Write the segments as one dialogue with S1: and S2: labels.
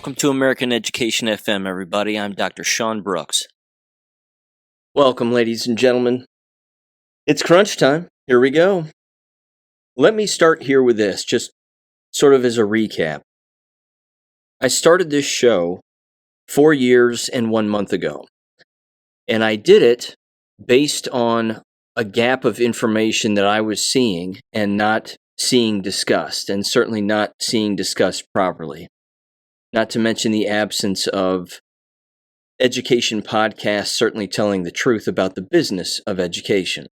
S1: Welcome to American Education FM, everybody. I'm Dr. Sean Brooks. Welcome, ladies and gentlemen. It's crunch time. Here we go. Let me start here with this, just sort of as a recap. I started this show 4 years and 1 month ago, and I did it based on a gap of information that I was seeing and not seeing discussed, and certainly not seeing discussed properly. Not to mention the absence of education podcasts certainly telling the truth about the business of education.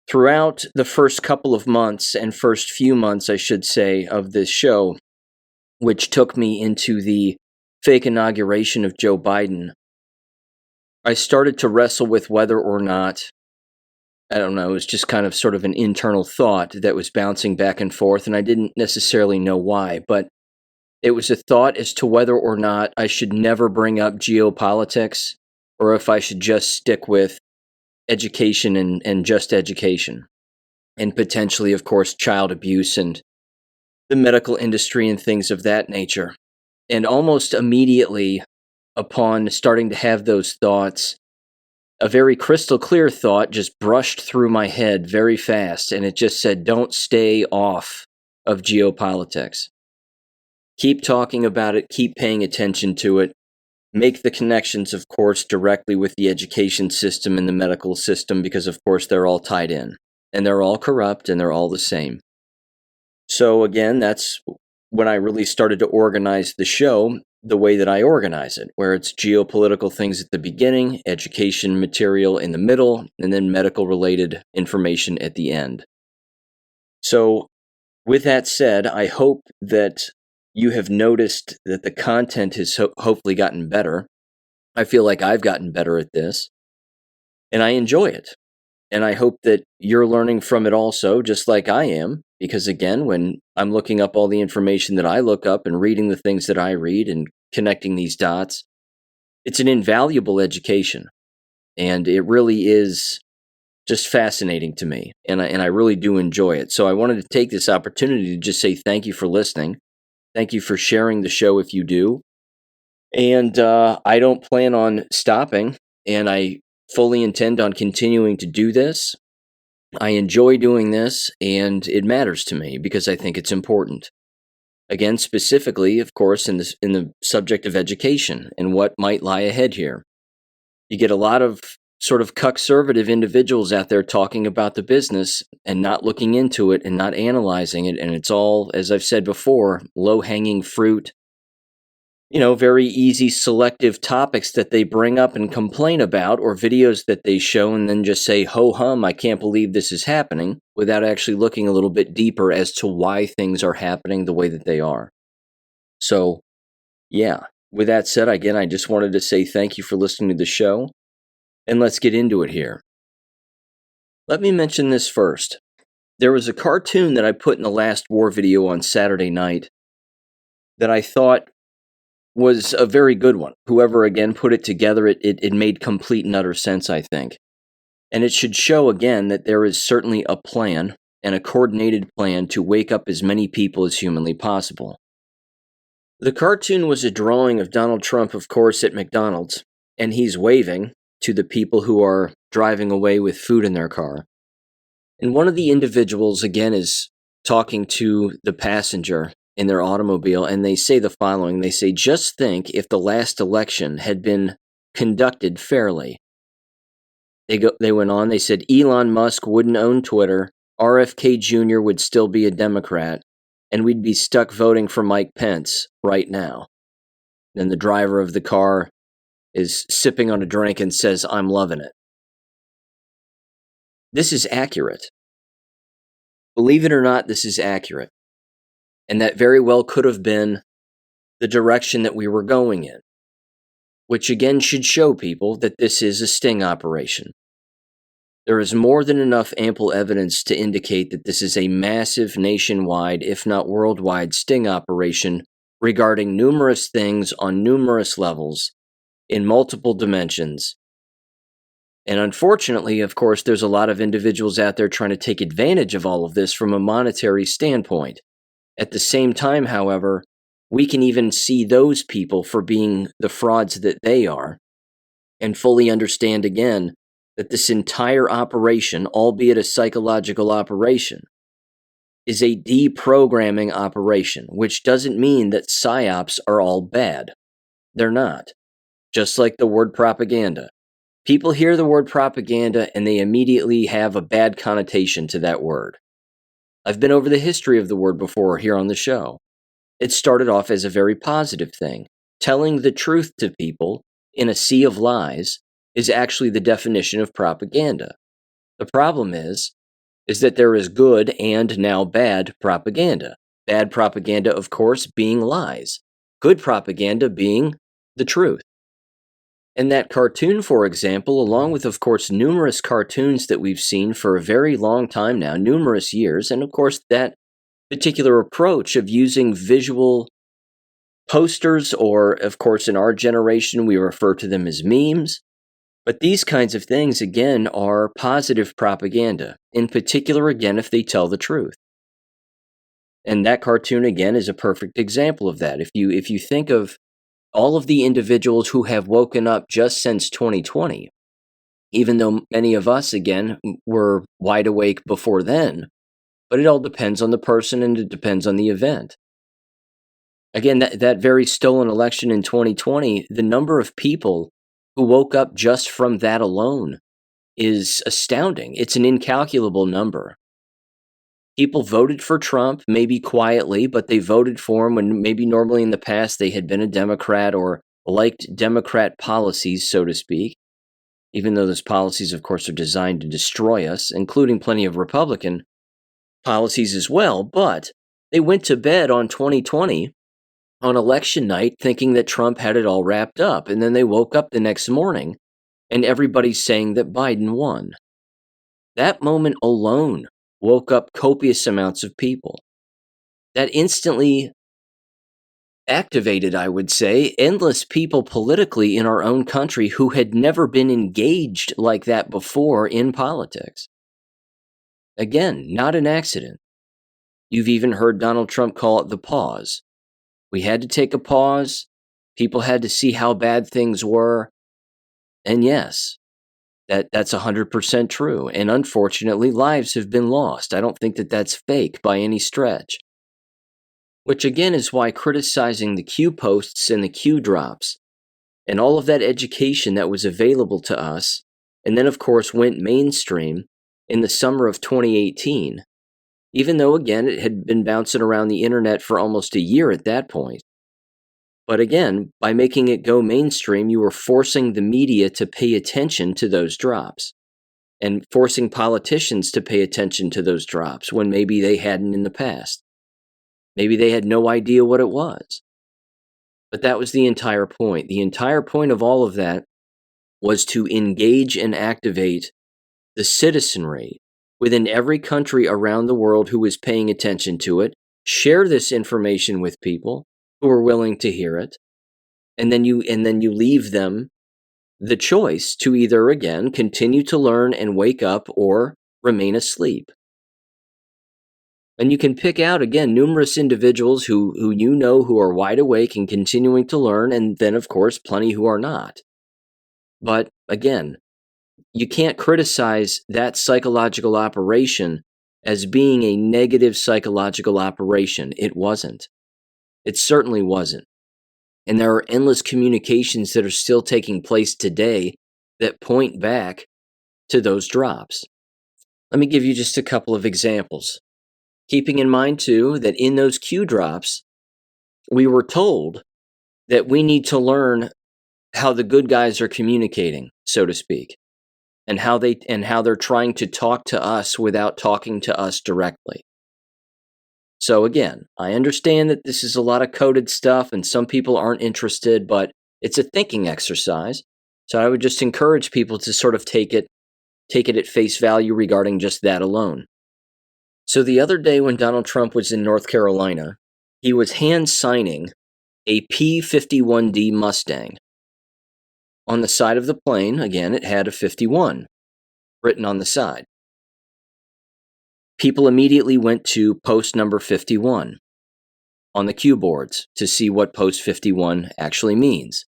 S1: Throughout the first couple of months, and first few months, I should say, of this show, which took me into the fake inauguration of Joe Biden, I started to wrestle with whether or not, I don't know, it was just kind of sort of an internal thought that was bouncing back and forth, and I didn't necessarily know why, but it was a thought as to whether or not I should never bring up geopolitics, or if I should just stick with education and just education. And potentially, of course, child abuse and the medical industry and things of that nature. And almost immediately upon starting to have those thoughts, a very crystal clear thought just brushed through my head very fast, and it just said, don't stay off of geopolitics. Keep talking about it, keep paying attention to it, make the connections, of course, directly with the education system and the medical system, because, of course, they're all tied in, and they're all corrupt, and they're all the same. So, again, that's when I really started to organize the show the way that I organize it, where it's geopolitical things at the beginning, education material in the middle, and then medical-related information at the end. So, with that said, I hope that you have noticed that the content has hopefully gotten better. I feel like I've gotten better at this, and I enjoy it. And I hope that you're learning from it also, just like I am, because again, when I'm looking up all the information that I look up and reading the things that I read and connecting these dots, it's an invaluable education. And it really is just fascinating to me, and I really do enjoy it. So I wanted to take this opportunity to just say thank you for listening. Thank you for sharing the show if you do. And I don't plan on stopping, and I fully intend on continuing to do this. I enjoy doing this, and it matters to me because I think it's important. Again, specifically, of course, in the subject of education and what might lie ahead here. You get a lot of sort of conservative individuals out there talking about the business and not looking into it and not analyzing it. And it's all, as I've said before, low-hanging fruit, very easy selective topics that they bring up and complain about, or videos that they show and then just say, ho-hum, I can't believe this is happening, without actually looking a little bit deeper as to why things are happening the way that they are. So, yeah, with that said, again, I just wanted to say thank you for listening to the show. And let's get into it here. Let me mention this first. There was a cartoon that I put in the last war video on Saturday night that I thought was a very good one. Whoever, again, put it together, it made complete and utter sense, I think. And it should show, again, that there is certainly a plan, and a coordinated plan to wake up as many people as humanly possible. The cartoon was a drawing of Donald Trump, of course, at McDonald's, and he's waving to the people who are driving away with food in their car. And one of the individuals, again, is talking to the passenger in their automobile, and they say the following. They say, just think if the last election had been conducted fairly. They went on, they said, Elon Musk wouldn't own Twitter, RFK Jr. would still be a Democrat, and we'd be stuck voting for Mike Pence right now. Then the driver of the car is sipping on a drink and says, I'm loving it. This is accurate. Believe it or not, this is accurate. And that very well could have been the direction that we were going in, which again should show people that this is a sting operation. There is more than enough ample evidence to indicate that this is a massive nationwide, if not worldwide, sting operation regarding numerous things on numerous levels in multiple dimensions. And unfortunately, of course, there's a lot of individuals out there trying to take advantage of all of this from a monetary standpoint. At the same time, however, we can even see those people for being the frauds that they are, and fully understand again that this entire operation, albeit a psychological operation, is a deprogramming operation, which doesn't mean that psyops are all bad. They're not. Just like the word propaganda. People hear the word propaganda and they immediately have a bad connotation to that word. I've been over the history of the word before here on the show. It started off as a very positive thing. Telling the truth to people in a sea of lies is actually the definition of propaganda. The problem is that there is good and now bad propaganda. Bad propaganda, of course, being lies. Good propaganda being the truth. And that cartoon, for example, along with, of course, numerous cartoons that we've seen for a very long time now, numerous years, and of course, that particular approach of using visual posters, or, of course, in our generation, we refer to them as memes. But these kinds of things, again, are positive propaganda, in particular, again, if they tell the truth. And that cartoon, again, is a perfect example of that. If you think of all of the individuals who have woken up just since 2020, even though many of us, again, were wide awake before then, but it all depends on the person and it depends on the event. Again, that very stolen election in 2020, the number of people who woke up just from that alone is astounding. It's an incalculable number. People voted for Trump, maybe quietly, but they voted for him when maybe normally in the past they had been a Democrat or liked Democrat policies, so to speak, even though those policies, of course, are designed to destroy us, including plenty of Republican policies as well. But they went to bed on 2020 on election night thinking that Trump had it all wrapped up. And then they woke up the next morning and everybody's saying that Biden won. That moment alone woke up copious amounts of people. That instantly activated, I would say, endless people politically in our own country who had never been engaged like that before in politics. Again, not an accident. You've even heard Donald Trump call it the pause. We had to take a pause. People had to see how bad things were. And yes, that's 100% true. And unfortunately, lives have been lost. I don't think that that's fake by any stretch. Which again is why criticizing the Q posts and the Q drops and all of that education that was available to us, and then of course went mainstream in the summer of 2018, even though again it had been bouncing around the internet for almost a year at that point. But again, by making it go mainstream, you were forcing the media to pay attention to those drops and forcing politicians to pay attention to those drops when maybe they hadn't in the past. Maybe they had no idea what it was. But that was the entire point. The entire point of all of that was to engage and activate the citizenry within every country around the world who was paying attention to it, share this information with people who are willing to hear it, and then you leave them the choice to either again continue to learn and wake up or remain asleep. And you can pick out again numerous individuals who who are wide awake and continuing to learn, and then of course plenty who are not. But again, you can't criticize that psychological operation as being a negative psychological operation. It wasn't. It certainly wasn't. And there are endless communications that are still taking place today that point back to those drops. Let me give you just a couple of examples. Keeping in mind, too, that in those Q drops, we were told that we need to learn how the good guys are communicating, so to speak, and how they're trying to talk to us without talking to us directly. So again, I understand that this is a lot of coded stuff and some people aren't interested, but it's a thinking exercise. So I would just encourage people to sort of take it at face value regarding just that alone. So the other day when Donald Trump was in North Carolina, he was hand signing a P-51D Mustang. On the side of the plane, again, it had a 51 written on the side. People immediately went to post number 51. on the cue boards to see what post 51 actually means.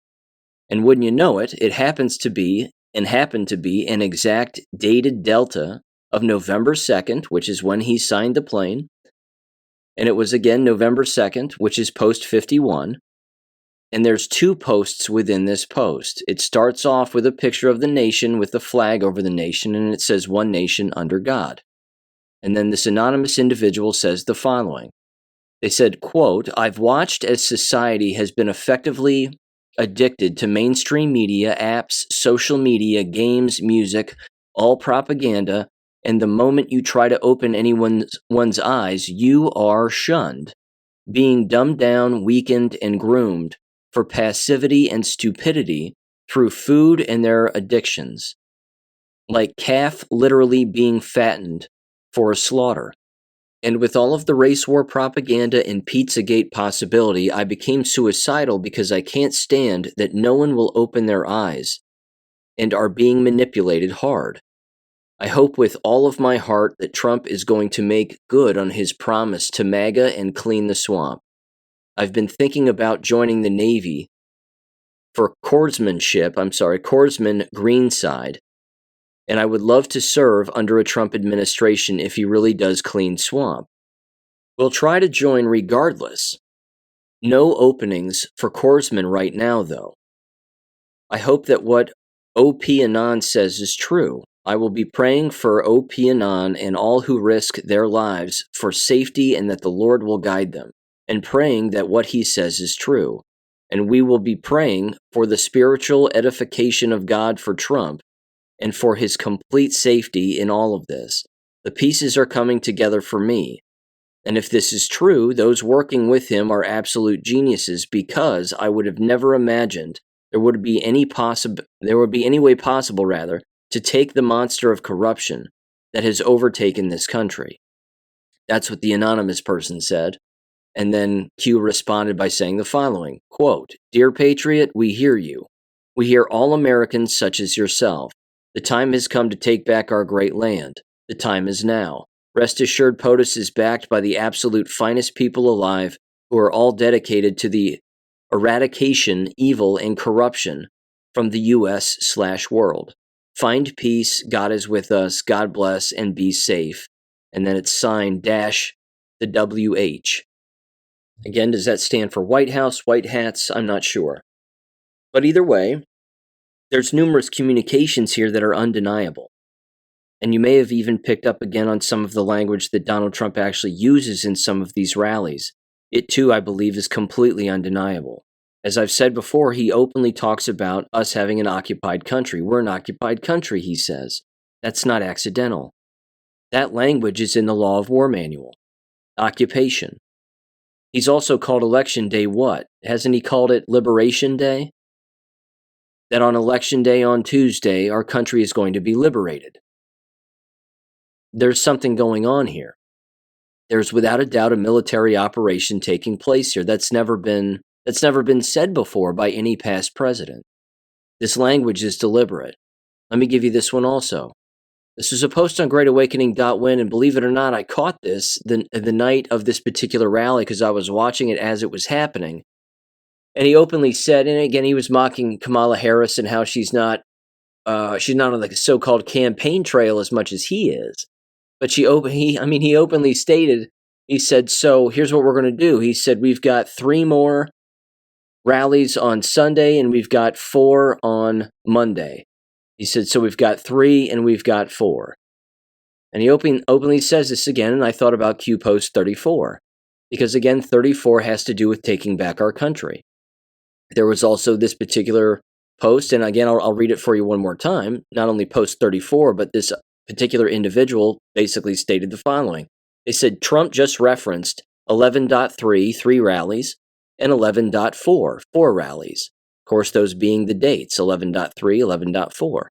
S1: And wouldn't you know it, it happened to be an exact dated delta of November 2nd, which is when he signed the plane. And it was again November 2nd, which is post 51. And there's two posts within this post. It starts off with a picture of the nation with the flag over the nation, and it says one nation under God. And then this anonymous individual says the following. They said, quote, "I've watched as society has been effectively addicted to mainstream media, apps, social media, games, music, all propaganda, and the moment you try to open anyone's eyes, you are shunned, being dumbed down, weakened, and groomed for passivity and stupidity through food and their addictions, like calf literally being fattened for a slaughter. And with all of the race war propaganda and Pizzagate possibility, I became suicidal because I can't stand that no one will open their eyes and are being manipulated hard. I hope with all of my heart that Trump is going to make good on his promise to MAGA and clean the swamp. I've been thinking about joining the Navy for Corpsman Greenside, and I would love to serve under a Trump administration if he really does clean swamp. We'll try to join regardless. No openings for Corpsman right now, though. I hope that what OP Anon says is true. I will be praying for OP Anon and all who risk their lives for safety and that the Lord will guide them, and praying that what he says is true. And we will be praying for the spiritual edification of God for Trump and for his complete safety in all of this. The pieces are coming together for me. And if this is true, those working with him are absolute geniuses, because I would have never imagined there would be any way possible to take the monster of corruption that has overtaken this country. That's what the anonymous person said. And then Q responded by saying the following, quote, "Dear Patriot, we hear you. We hear all Americans such as yourself. The time has come to take back our great land. The time is now. Rest assured, POTUS is backed by the absolute finest people alive, who are all dedicated to the eradication, evil, and corruption from the U.S./world. Find peace. God is with us. God bless, and be safe." And then it's signed the WH. Again, does that stand for White House, White Hats? I'm not sure. But either way, there's numerous communications here that are undeniable. And you may have even picked up again on some of the language that Donald Trump actually uses in some of these rallies. It too, I believe, is completely undeniable. As I've said before, he openly talks about us having an occupied country. We're an occupied country, he says. That's not accidental. That language is in the Law of War Manual. Occupation. He's also called Election Day what? Hasn't he called it Liberation Day? That on Election Day on Tuesday, our country is going to be liberated. There's something going on here. There's without a doubt a military operation taking place here. That's never been said before by any past president. This language is deliberate. Let me give you this one also. This was a post on GreatAwakening.win, and believe it or not, I caught this the night of this particular rally because I was watching it as it was happening. And he openly said, and again, he was mocking Kamala Harris and how she's not on the so-called campaign trail as much as he is. But he openly stated, he said, so here's what we're going to do. He said, we've got 3 more rallies on Sunday and we've got 4 on Monday. He said, so we've got 3 and we've got 4. And he openly says this again, and I thought about Q Post 34. Because again, 34 has to do with taking back our country. There was also this particular post, and again, I'll read it for you one more time. Not only Post 34, but this particular individual basically stated the following. They said, Trump just referenced 11.3, 3 rallies, and 11.4, 4 rallies. Of course, those being the dates, 11.3, 11.4.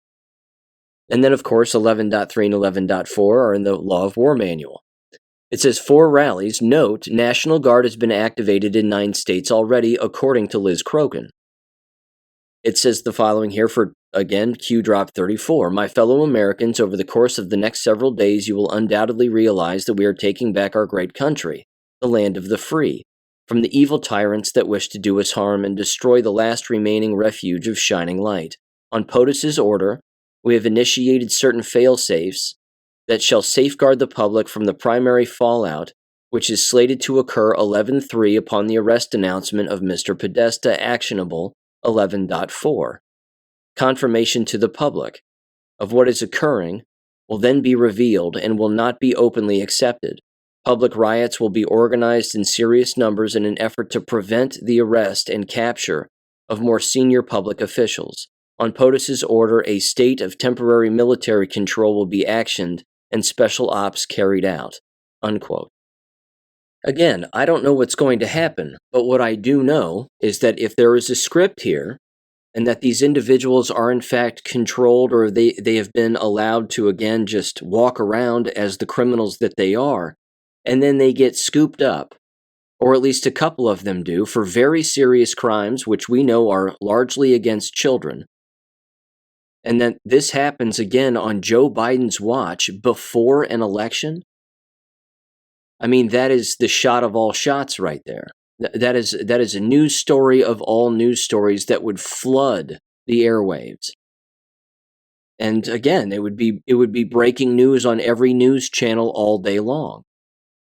S1: And then, of course, 11.3 and 11.4 are in the Law of War Manual. It says 4 rallies. Note, National Guard has been activated in 9 states already, according to Liz Crokin. It says the following here for, again, Q Drop 34. My fellow Americans, over the course of the next several days, you will undoubtedly realize that we are taking back our great country, the land of the free. from the evil tyrants that wish to do us harm and destroy the last remaining refuge of shining light. On POTUS's order, we have initiated certain fail-safes that shall safeguard the public from the primary fallout, which is slated to occur 11/3 upon the arrest announcement of Mr. Podesta, actionable 11.4. Confirmation to the public of what is occurring will then be revealed and will not be openly accepted. Public riots will be organized in serious numbers in an effort to prevent the arrest and capture of more senior public officials. On POTUS's order, a state of temporary military control will be actioned and special ops carried out." Unquote. Again, I don't know what's going to happen, but what I do know is that if there is a script here, and that these individuals are in fact controlled, or they have been allowed to, again, just walk around as the criminals that they are, and then they get scooped up, or at least a couple of them do, for very serious crimes, which we know are largely against children, and that this happens again on Joe Biden's watch before an election. I mean, that is the shot of all shots right there. That is a news story of all news stories that would flood the airwaves. And again, it would be breaking news on every news channel all day long.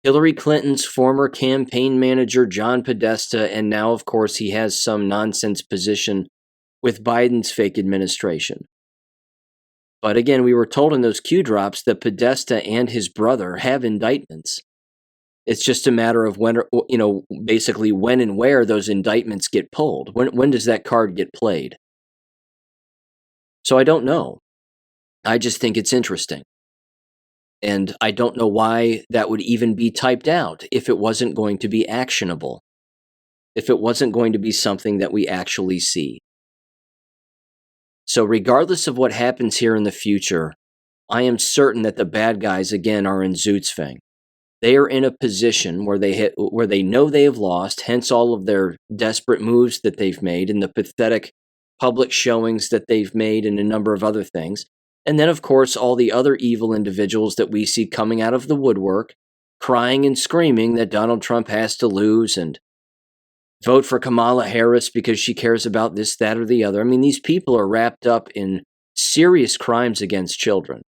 S1: Hillary Clinton's former campaign manager, John Podesta, and now, of course, he has some nonsense position with Biden's fake administration. But again, we were told in those Q drops that Podesta and his brother have indictments. It's just a matter of when, basically when and where those indictments get pulled. When does that card get played? So I don't know. I just think it's interesting. And I don't know why that would even be typed out if it wasn't going to be actionable, if it wasn't going to be something that we actually see. So regardless of what happens here in the future, I am certain that the bad guys, again, are in Zugzwang. They are in a position where they know they have lost, hence all of their desperate moves that they've made and the pathetic public showings that they've made and a number of other things. And then, of course, all the other evil individuals that we see coming out of the woodwork, crying and screaming that Donald Trump has to lose and vote for Kamala Harris because she cares about this, that, or the other. I mean, these people are wrapped up in serious crimes against children.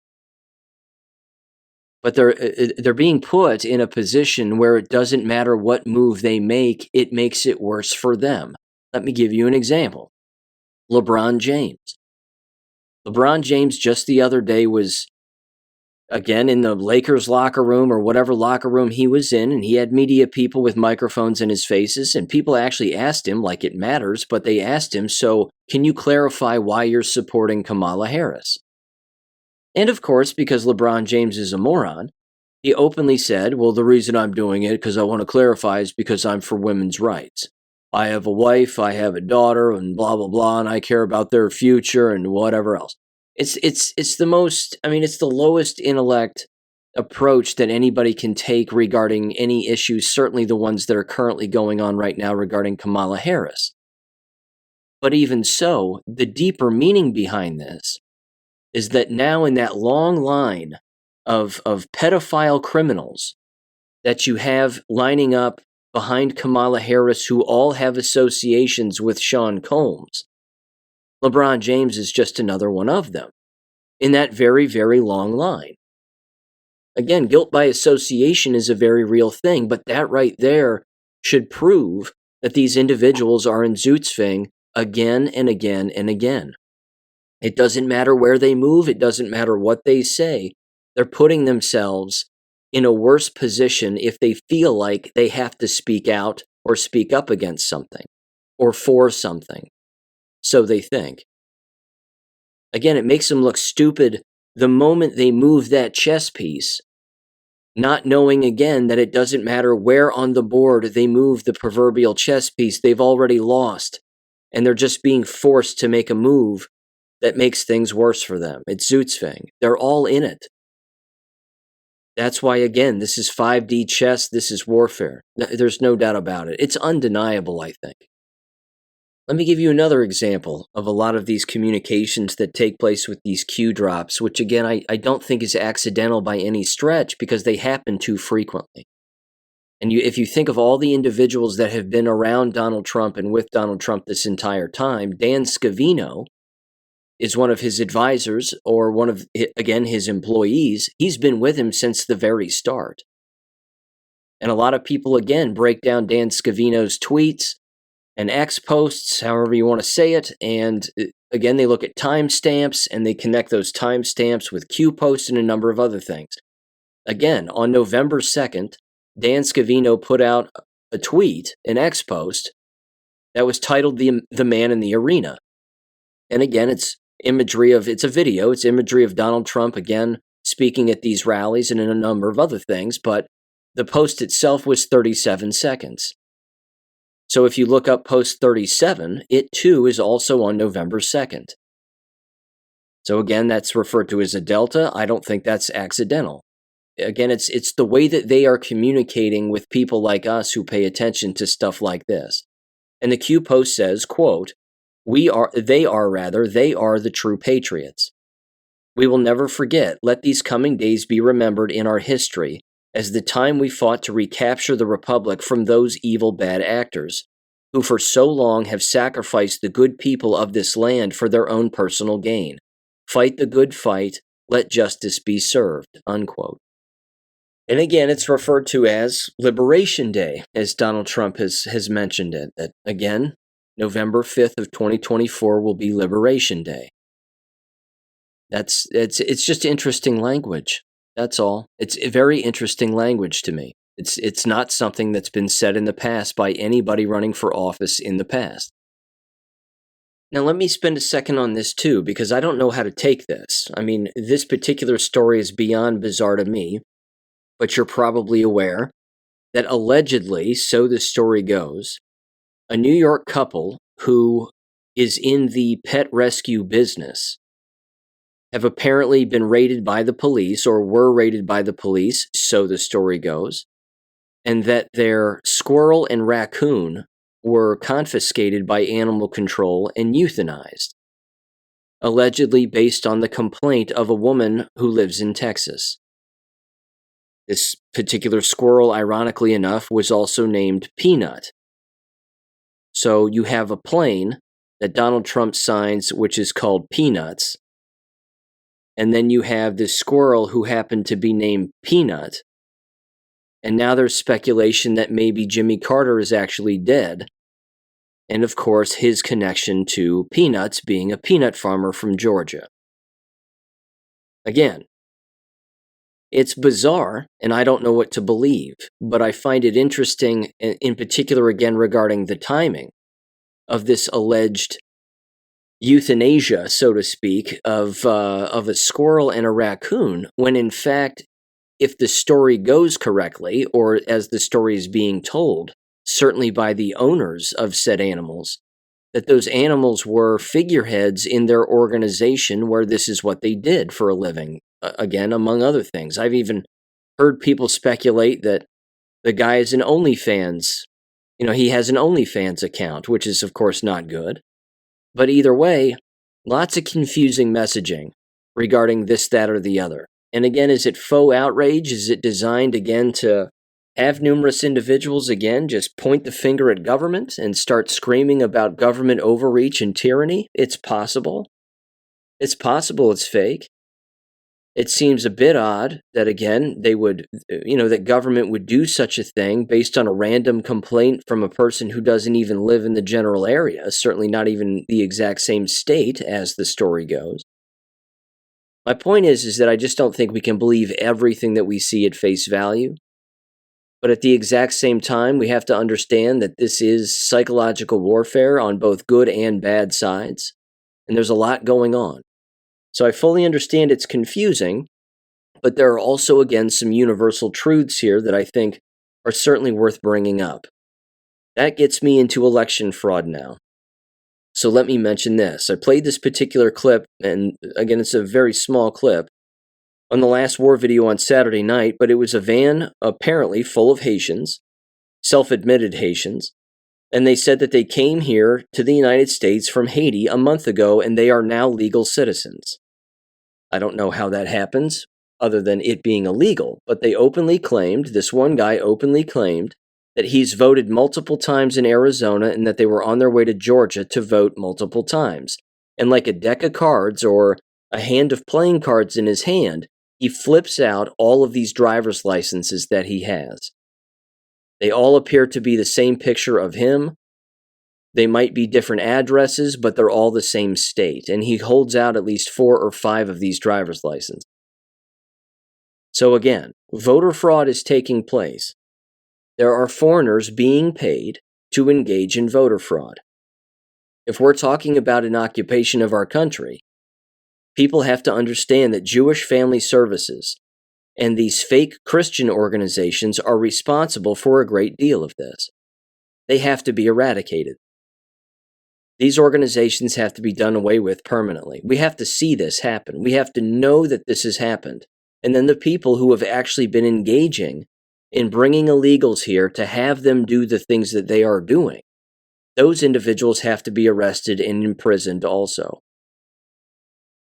S1: But they're being put in a position where it doesn't matter what move they make, it makes it worse for them. Let me give you an example. LeBron James. LeBron James just the other day was, again, in the Lakers locker room or whatever locker room he was in, and he had media people with microphones in his faces, and people actually asked him, like it matters, but they asked him, so can you clarify why you're supporting Kamala Harris? And of course, because LeBron James is a moron, he openly said, well, the reason I'm doing it, because I want to clarify, is because I'm for women's rights. I have a wife, I have a daughter, and blah, blah, blah, and I care about their future and whatever else. It's the most, it's the lowest intellect approach that anybody can take regarding any issues, certainly the ones that are currently going on right now regarding Kamala Harris. But even so, the deeper meaning behind this is that now in that long line of pedophile criminals that you have lining up behind Kamala Harris who all have associations with Sean Combs, LeBron James is just another one of them in that very, very long line. Again, guilt by association is a very real thing, but that right there should prove that these individuals are in Zugzwang again and again and again. It doesn't matter where they move. It doesn't matter what they say. They're putting themselves in a worse position if they feel like they have to speak out or speak up against something or for something. So they think. Again, it makes them look stupid the moment they move that chess piece, not knowing again that it doesn't matter where on the board they move the proverbial chess piece, they've already lost, and they're just being forced to make a move that makes things worse for them. It's Zugzwang. They're all in it. That's why, again, this is 5D chess, this is warfare. There's no doubt about it. It's undeniable, I think. Let me give you another example of a lot of these communications that take place with these Q drops, which again, I don't think is accidental by any stretch because they happen too frequently. And if you think of all the individuals that have been around Donald Trump and with Donald Trump this entire time, Dan Scavino is one of his advisors or one of, again, his employees. He's been with him since the very start. And a lot of people, again, break down Dan Scavino's tweets and X posts, however you want to say it. And again, they look at timestamps and they connect those timestamps with Q posts and a number of other things. Again, on November 2nd, Dan Scavino put out a tweet, an X post, that was titled The Man in the Arena. And again, it's a video, it's imagery of Donald Trump, again, speaking at these rallies and in a number of other things, but the post itself was 37 seconds. So if you look up post 37, it too is also on November 2nd. So again, that's referred to as a delta. I don't think that's accidental. Again, it's the way that they are communicating with people like us who pay attention to stuff like this. And the Q post says, quote, they are the true patriots. We will never forget. Let these coming days be remembered in our history as the time we fought to recapture the republic from those evil bad actors who for so long have sacrificed the good people of this land for their own personal gain. Fight the good fight. Let justice be served, unquote. And again, it's referred to as Liberation Day, as Donald Trump has mentioned it. That, again, November 5th of 2024 will be Liberation Day. It's just interesting language. That's all. It's a very interesting language to me. It's not something that's been said in the past by anybody running for office in the past. Now, let me spend a second on this too, because I don't know how to take this. I mean, this particular story is beyond bizarre to me, but you're probably aware that allegedly, so the story goes, a New York couple who is in the pet rescue business have apparently been raided by the police, or were raided by the police, so the story goes, and that their squirrel and raccoon were confiscated by animal control and euthanized, allegedly based on the complaint of a woman who lives in Texas. This particular squirrel, ironically enough, was also named Peanut. So you have a plane that Donald Trump signs, which is called Peanuts, and then you have this squirrel who happened to be named Peanut, and now there's speculation that maybe Jimmy Carter is actually dead, and of course his connection to Peanuts being a peanut farmer from Georgia. Again, it's bizarre, and I don't know what to believe, but I find it interesting, in particular, again, regarding the timing of this alleged euthanasia, so to speak, of a squirrel and a raccoon, when in fact, if the story goes correctly, or as the story is being told, certainly by the owners of said animals, that those animals were figureheads in their organization where this is what they did for a living. Again, among other things. I've even heard people speculate that the guy is an OnlyFans. He has an OnlyFans account, which is, of course, not good. But either way, lots of confusing messaging regarding this, that, or the other. And again, is it faux outrage? Is it designed, again, to have numerous individuals, again, just point the finger at government and start screaming about government overreach and tyranny? It's possible. It's possible it's fake. It seems a bit odd that, again, they would, that government would do such a thing based on a random complaint from a person who doesn't even live in the general area, certainly not even the exact same state as the story goes. My point is that I just don't think we can believe everything that we see at face value. But at the exact same time, we have to understand that this is psychological warfare on both good and bad sides, and there's a lot going on. So I fully understand it's confusing, but there are also, again, some universal truths here that I think are certainly worth bringing up. That gets me into election fraud now. So let me mention this. I played this particular clip, and again, it's a very small clip, on the last war video on Saturday night, but it was a van apparently full of Haitians, self-admitted Haitians, and they said that they came here to the United States from Haiti a month ago, and they are now legal citizens. I don't know how that happens. other than it being illegal. But they openly claimed, this one guy openly claimed, that he's voted multiple times in Arizona and that they were on their way to Georgia to vote multiple times. And like a deck of cards or a hand of playing cards in his hand, he flips out all of these driver's licenses that he has. They all appear to be the same picture of him. They might be different addresses, but they're all the same state. And he holds out at least 4 or 5 of these driver's licenses. So again, voter fraud is taking place. There are foreigners being paid to engage in voter fraud. If we're talking about an occupation of our country, people have to understand that Jewish Family Services and these fake Christian organizations are responsible for a great deal of this. They have to be eradicated. These organizations have to be done away with permanently. We have to see this happen. We have to know that this has happened. And then the people who have actually been engaging in bringing illegals here to have them do the things that they are doing, those individuals have to be arrested and imprisoned also.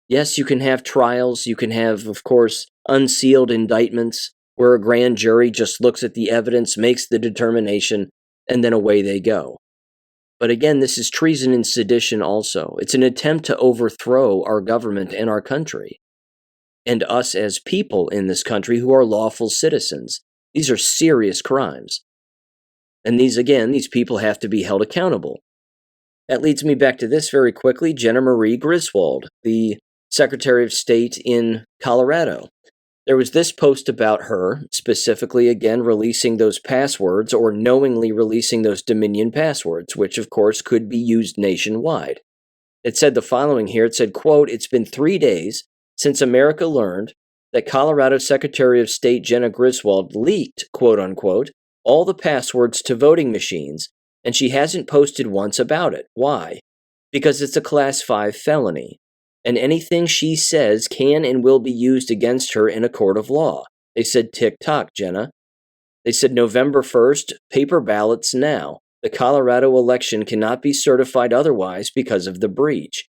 S1: Yes, you can have trials. You can have, of course, unsealed indictments where a grand jury just looks at the evidence, makes the determination, and then away they go. But again, this is treason and sedition also. It's an attempt to overthrow our government and our country, and us as people in this country who are lawful citizens. These are serious crimes. And these people have to be held accountable. That leads me back to this very quickly. Jenna Marie Griswold, the Secretary of State in Colorado. There was this post about her, specifically, again, releasing those passwords or knowingly releasing those Dominion passwords, which, of course, could be used nationwide. It said the following here. It said, quote, "It's been 3 days since America learned that Colorado Secretary of State Jenna Griswold leaked, quote-unquote, all the passwords to voting machines, and she hasn't posted once about it. Why? Because it's a Class 5 felony, and anything she says can and will be used against her in a court of law." They said, "Tick-tock, Jenna." They said, "November 1st, paper ballots now. The Colorado election cannot be certified otherwise because of the breach."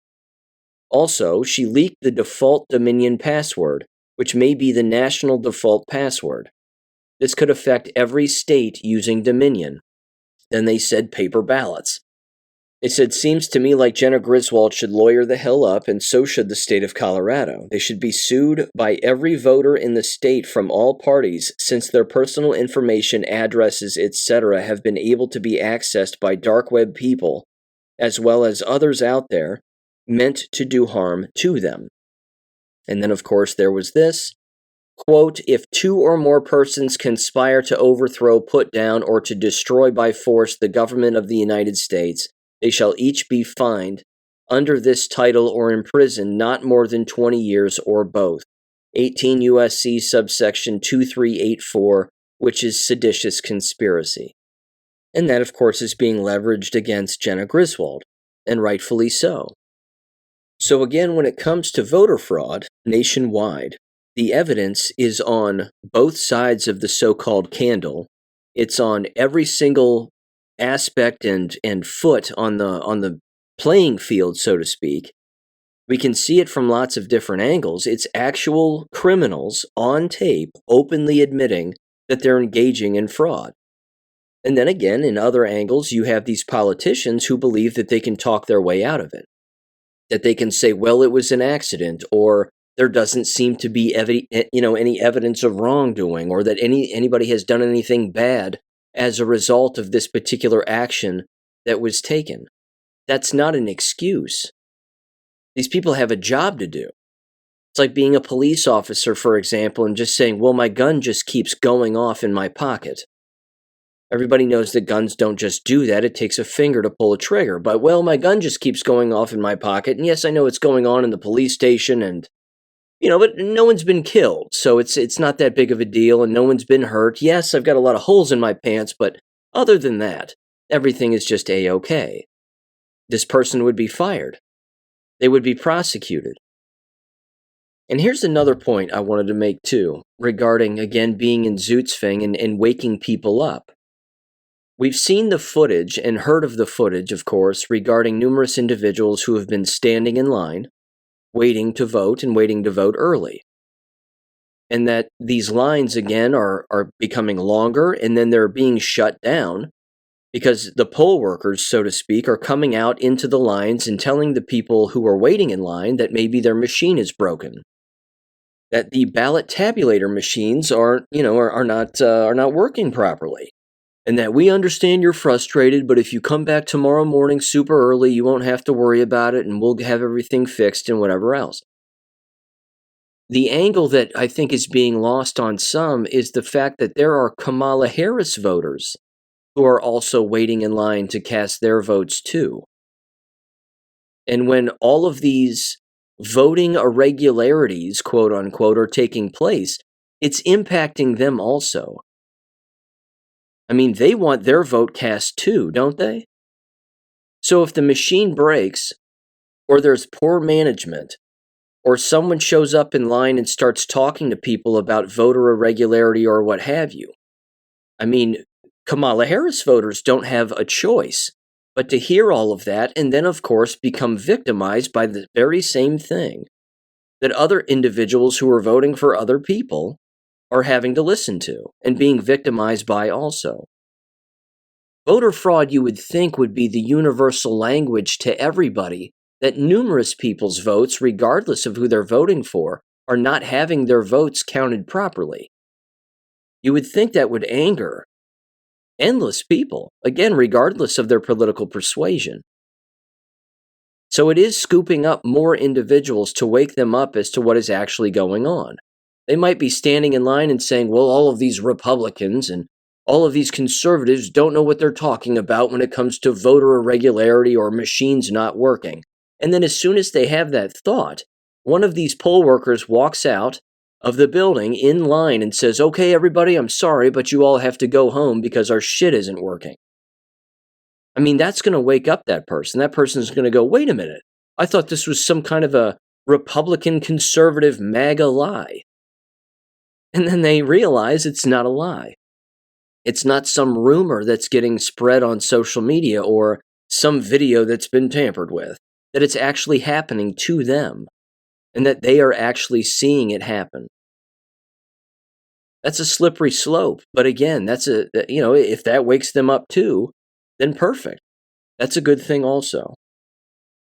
S1: Also, she leaked the default Dominion password, which may be the national default password. This could affect every state using Dominion. Then they said paper ballots. They said, "Seems to me like Jenna Griswold should lawyer the hell up, and so should the state of Colorado. They should be sued by every voter in the state from all parties, since their personal information, addresses, etc. have been able to be accessed by dark web people, as well as others out there, meant to do harm to them." And then, of course, there was this, quote, "If 2 or more persons conspire to overthrow, put down, or to destroy by force the government of the United States, they shall each be fined under this title or imprisoned not more than 20 years or both." 18 U.S.C. subsection 2384, which is seditious conspiracy. And that, of course, is being leveraged against Jenna Griswold, and rightfully so. So again, when it comes to voter fraud nationwide, the evidence is on both sides of the so-called candle. It's on every single aspect and foot on the playing field, so to speak. We can see it from lots of different angles. It's actual criminals on tape openly admitting that they're engaging in fraud. And then again, in other angles, you have these politicians who believe that they can talk their way out of it. That they can say, well, it was an accident, or there doesn't seem to be any evidence of wrongdoing, or that anybody has done anything bad as a result of this particular action that was taken. That's not an excuse. These people have a job to do. It's like being a police officer, for example, and just saying, well, my gun just keeps going off in my pocket. Everybody knows that guns don't just do that. It takes a finger to pull a trigger. But, well, my gun just keeps going off in my pocket. And yes, I know it's going on in the police station and, but no one's been killed. So it's not that big of a deal and no one's been hurt. Yes, I've got a lot of holes in my pants, but other than that, everything is just A-okay. This person would be fired. They would be prosecuted. And here's another point I wanted to make too, regarding, again, being in Zugzwang and waking people up. We've seen the footage and heard of the footage, of course, regarding numerous individuals who have been standing in line, waiting to vote and waiting to vote early. and that these lines, again, are becoming longer, and then they're being shut down because the poll workers, so to speak, are coming out into the lines and telling the people who are waiting in line that maybe their machine is broken, that the ballot tabulator machines are not working properly, and that we understand you're frustrated, but if you come back tomorrow morning super early, you won't have to worry about it, and we'll have everything fixed and whatever else. The angle that I think is being lost on some is the fact that there are Kamala Harris voters who are also waiting in line to cast their votes too. And when all of these voting irregularities, quote unquote, are taking place, it's impacting them also. I mean, they want their vote cast too, don't they? So if the machine breaks, or there's poor management, or someone shows up in line and starts talking to people about voter irregularity or what have you, I mean, Kamala Harris voters don't have a choice but to hear all of that and then, of course, become victimized by the very same thing that other individuals who are voting for other people are having to listen to and being victimized by also. Voter fraud, you would think, would be the universal language to everybody, that numerous people's votes, regardless of who they're voting for, are not having their votes counted properly. You would think that would anger endless people, again, regardless of their political persuasion. So it is scooping up more individuals to wake them up as to what is actually going on. They might be standing in line and saying, well, all of these Republicans and all of these conservatives don't know what they're talking about when it comes to voter irregularity or machines not working. And then as soon as they have that thought, one of these poll workers walks out of the building in line and says, okay, everybody, I'm sorry, but you all have to go home because our shit isn't working. I mean, that's going to wake up that person. That person's going to go, wait a minute, I thought this was some kind of a Republican conservative MAGA lie. And then they realize it's not a lie. It's not some rumor that's getting spread on social media or some video that's been tampered with, that it's actually happening to them and that they are actually seeing it happen. That's a slippery slope. But again, if that wakes them up too, then perfect. That's a good thing also.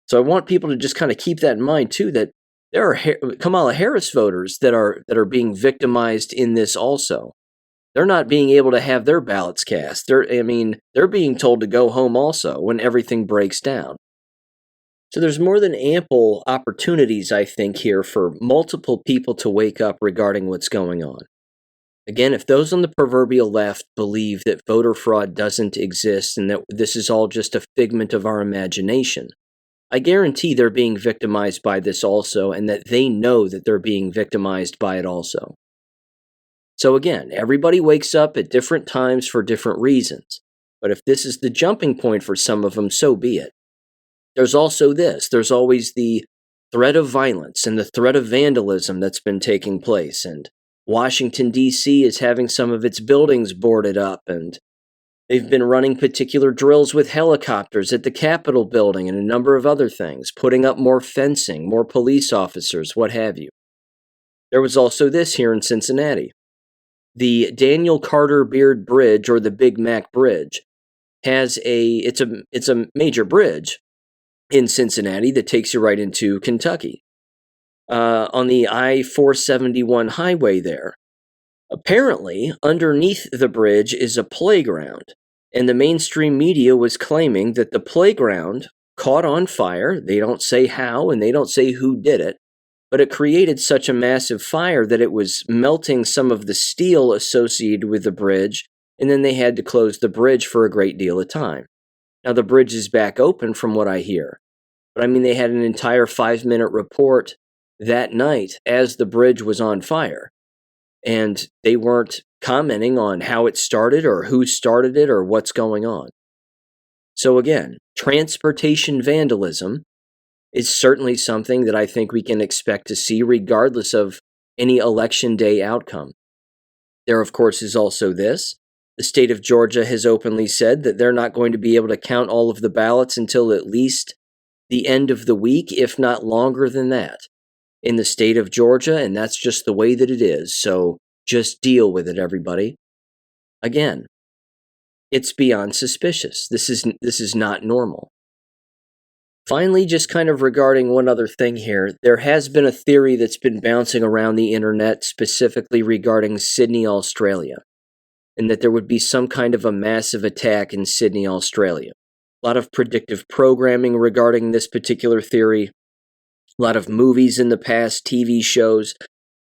S1: So I want people to just kind of keep that in mind too, that there are Kamala Harris voters that are being victimized in this also. They're not being able to have their ballots cast. They're being told to go home also when everything breaks down. So there's more than ample opportunities, I think, here for multiple people to wake up regarding what's going on. Again, if those on the proverbial left believe that voter fraud doesn't exist and that this is all just a figment of our imagination, I guarantee they're being victimized by this also, and that they know that they're being victimized by it also. So again, everybody wakes up at different times for different reasons. But if this is the jumping point for some of them, so be it. There's also this. There's always the threat of violence and the threat of vandalism that's been taking place. And Washington, D.C. is having some of its buildings boarded up. And they've been running particular drills with helicopters at the Capitol building and a number of other things, putting up more fencing, more police officers, what have you. There was also this here in Cincinnati. The Daniel Carter Beard Bridge, or the Big Mac Bridge, it's a major bridge in Cincinnati that takes you right into Kentucky. On the I-471 highway there. Apparently, underneath the bridge is a playground, and the mainstream media was claiming that the playground caught on fire. They don't say how, and they don't say who did it, but it created such a massive fire that it was melting some of the steel associated with the bridge, and then they had to close the bridge for a great deal of time. Now, the bridge is back open from what I hear, but they had an entire 5-minute report that night as the bridge was on fire, and they weren't commenting on how it started or who started it or what's going on. So again, transportation vandalism is certainly something that I think we can expect to see regardless of any election day outcome. There, of course, is also this. The state of Georgia has openly said that they're not going to be able to count all of the ballots until at least the end of the week, if not longer than that. in the state of Georgia, and that's just the way that it is. So just deal with it, everybody. Again, it's beyond suspicious. This is not normal. Finally, just kind of regarding one other thing here, there has been a theory that's been bouncing around the internet specifically regarding Sydney, Australia, and that there would be some kind of a massive attack in Sydney, Australia. A lot of predictive programming regarding this particular theory, a lot of movies in the past, TV shows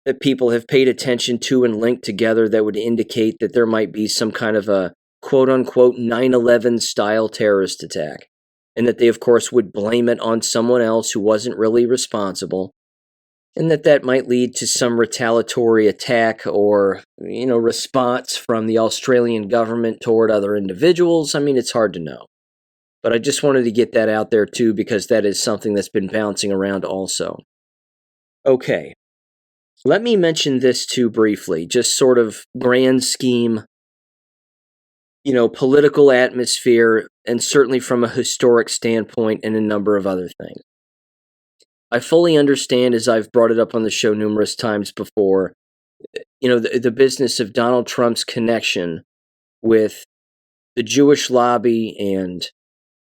S1: that people have paid attention to and linked together that would indicate that there might be some kind of a quote-unquote 9/11 style terrorist attack, and that they, of course, would blame it on someone else who wasn't really responsible, and that might lead to some retaliatory attack or, response from the Australian government toward other individuals. I mean, it's hard to know. But I just wanted to get that out there, too, because that is something that's been bouncing around also. Okay. Let me mention this, too, briefly, just sort of grand scheme, political atmosphere, and certainly from a historic standpoint and a number of other things. I fully understand, as I've brought it up on the show numerous times before, the business of Donald Trump's connection with the Jewish lobby and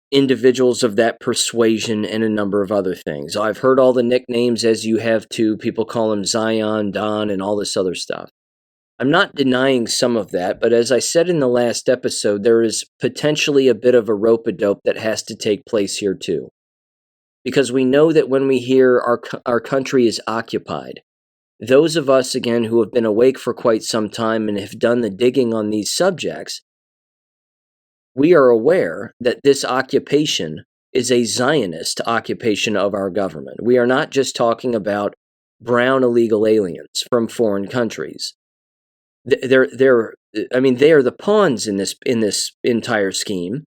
S1: individuals of that persuasion and a number of other things. I've heard all the nicknames, as you have too. People call him Zion, Don, and all this other stuff. I'm not denying some of that, but as I said in the last episode, there is potentially a bit of a rope-a-dope that has to take place here too. Because we know that when we hear our country is occupied, those of us, again, who have been awake for quite some time and have done the digging on these subjects, we are aware that this occupation is a Zionist occupation of our government. We are not just talking about brown illegal aliens from foreign countries. They are the pawns in this entire scheme,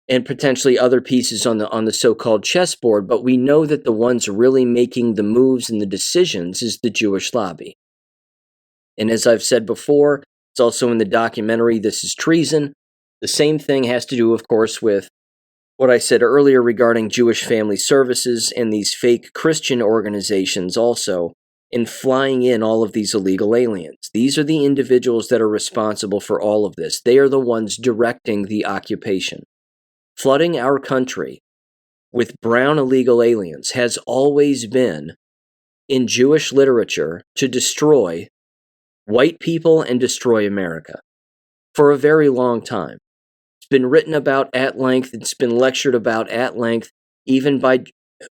S1: and potentially other pieces on the so-called chessboard, but we know that the ones really making the moves and the decisions is the Jewish lobby. And as I've said before, it's also in the documentary This Is Treason. The same thing has to do, of course, with what I said earlier regarding Jewish Family Services and these fake Christian organizations also in flying in all of these illegal aliens. These are the individuals that are responsible for all of this. They are the ones directing the occupation. Flooding our country with brown illegal aliens has always been, in Jewish literature, to destroy white people and destroy America for a very long time. It's been written about at length. It's been lectured about at length, even by,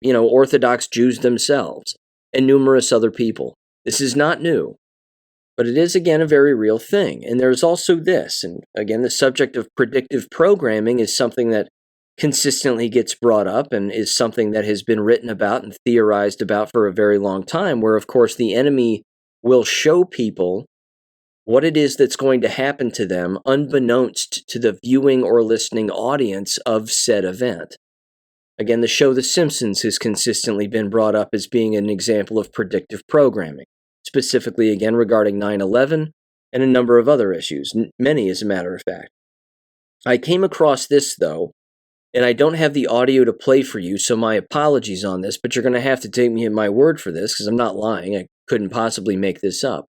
S1: Orthodox Jews themselves and numerous other people. This is not new, but it is, again, a very real thing. And there's also this, and again, the subject of predictive programming is something that consistently gets brought up and is something that has been written about and theorized about for a very long time, where, of course, the enemy will show people what it is that's going to happen to them unbeknownst to the viewing or listening audience of said event. Again, the show The Simpsons has consistently been brought up as being an example of predictive programming, specifically, again, regarding 9/11 and a number of other issues, many as a matter of fact. I came across this, though, and I don't have the audio to play for you, so my apologies on this, but you're going to have to take me at my word for this, because I'm not lying. I couldn't possibly make this up.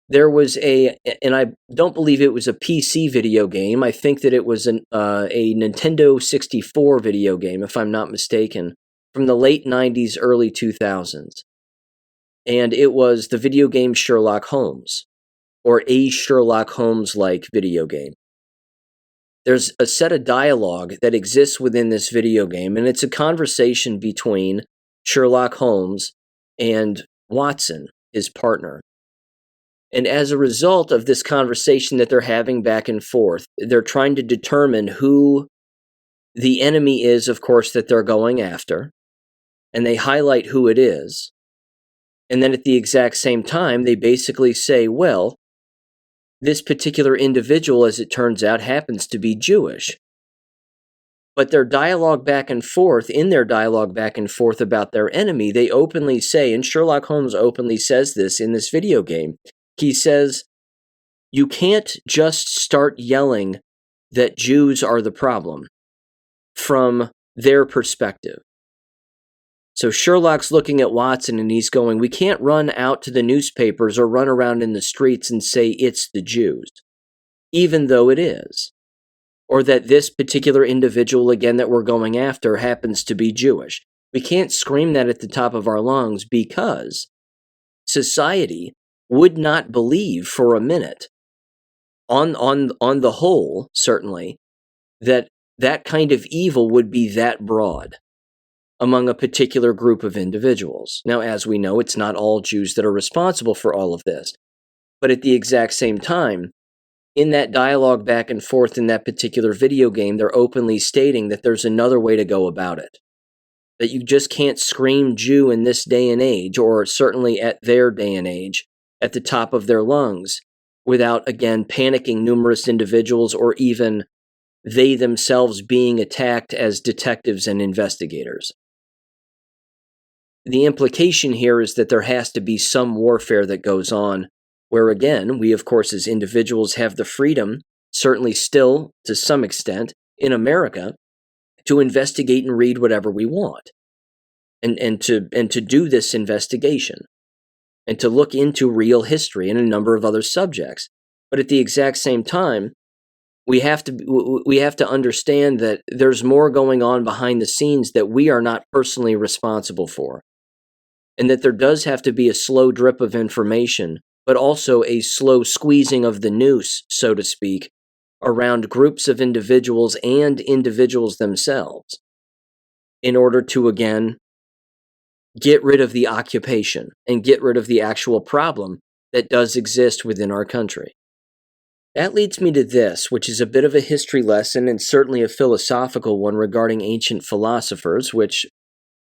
S1: There was and I don't believe it was a PC video game. I think that it was a Nintendo 64 video game, if I'm not mistaken, from the late 90s, early 2000s. And it was the video game Sherlock Holmes, or a Sherlock Holmes-like video game. There's a set of dialogue that exists within this video game, and it's a conversation between Sherlock Holmes and Watson, his partner. And as a result of this conversation that they're having back and forth, they're trying to determine who the enemy is, of course, that they're going after, and they highlight who it is. And then at the exact same time, they basically say, well, this particular individual, as it turns out, happens to be Jewish. But their dialogue back and forth, about their enemy, they openly say, and Sherlock Holmes openly says this in this video game, he says, you can't just start yelling that Jews are the problem from their perspective. So Sherlock's looking at Watson and he's going, we can't run out to the newspapers or run around in the streets and say it's the Jews, even though it is. Or that this particular individual, again, that we're going after happens to be Jewish. We can't scream that at the top of our lungs because society would not believe for a minute, on the whole, certainly, that that kind of evil would be that broad among a particular group of individuals. Now, as we know, it's not all Jews that are responsible for all of this. But at the exact same time, in that dialogue back and forth in that particular video game, they're openly stating that there's another way to go about it. That you just can't scream Jew in this day and age, or certainly at their day and age, at the top of their lungs, without, again, panicking numerous individuals or even they themselves being attacked as detectives and investigators. The implication here is that there has to be some warfare that goes on, where again, we of course as individuals have the freedom, certainly still to some extent, in America, to investigate and read whatever we want, and to do this investigation, and to look into real history and a number of other subjects. But at the exact same time, we have to understand that there's more going on behind the scenes that we are not personally responsible for. And that there does have to be a slow drip of information, but also a slow squeezing of the noose, so to speak, around groups of individuals and individuals themselves, in order to, again, get rid of the occupation and get rid of the actual problem that does exist within our country. That leads me to this, which is a bit of a history lesson and certainly a philosophical one regarding ancient philosophers, which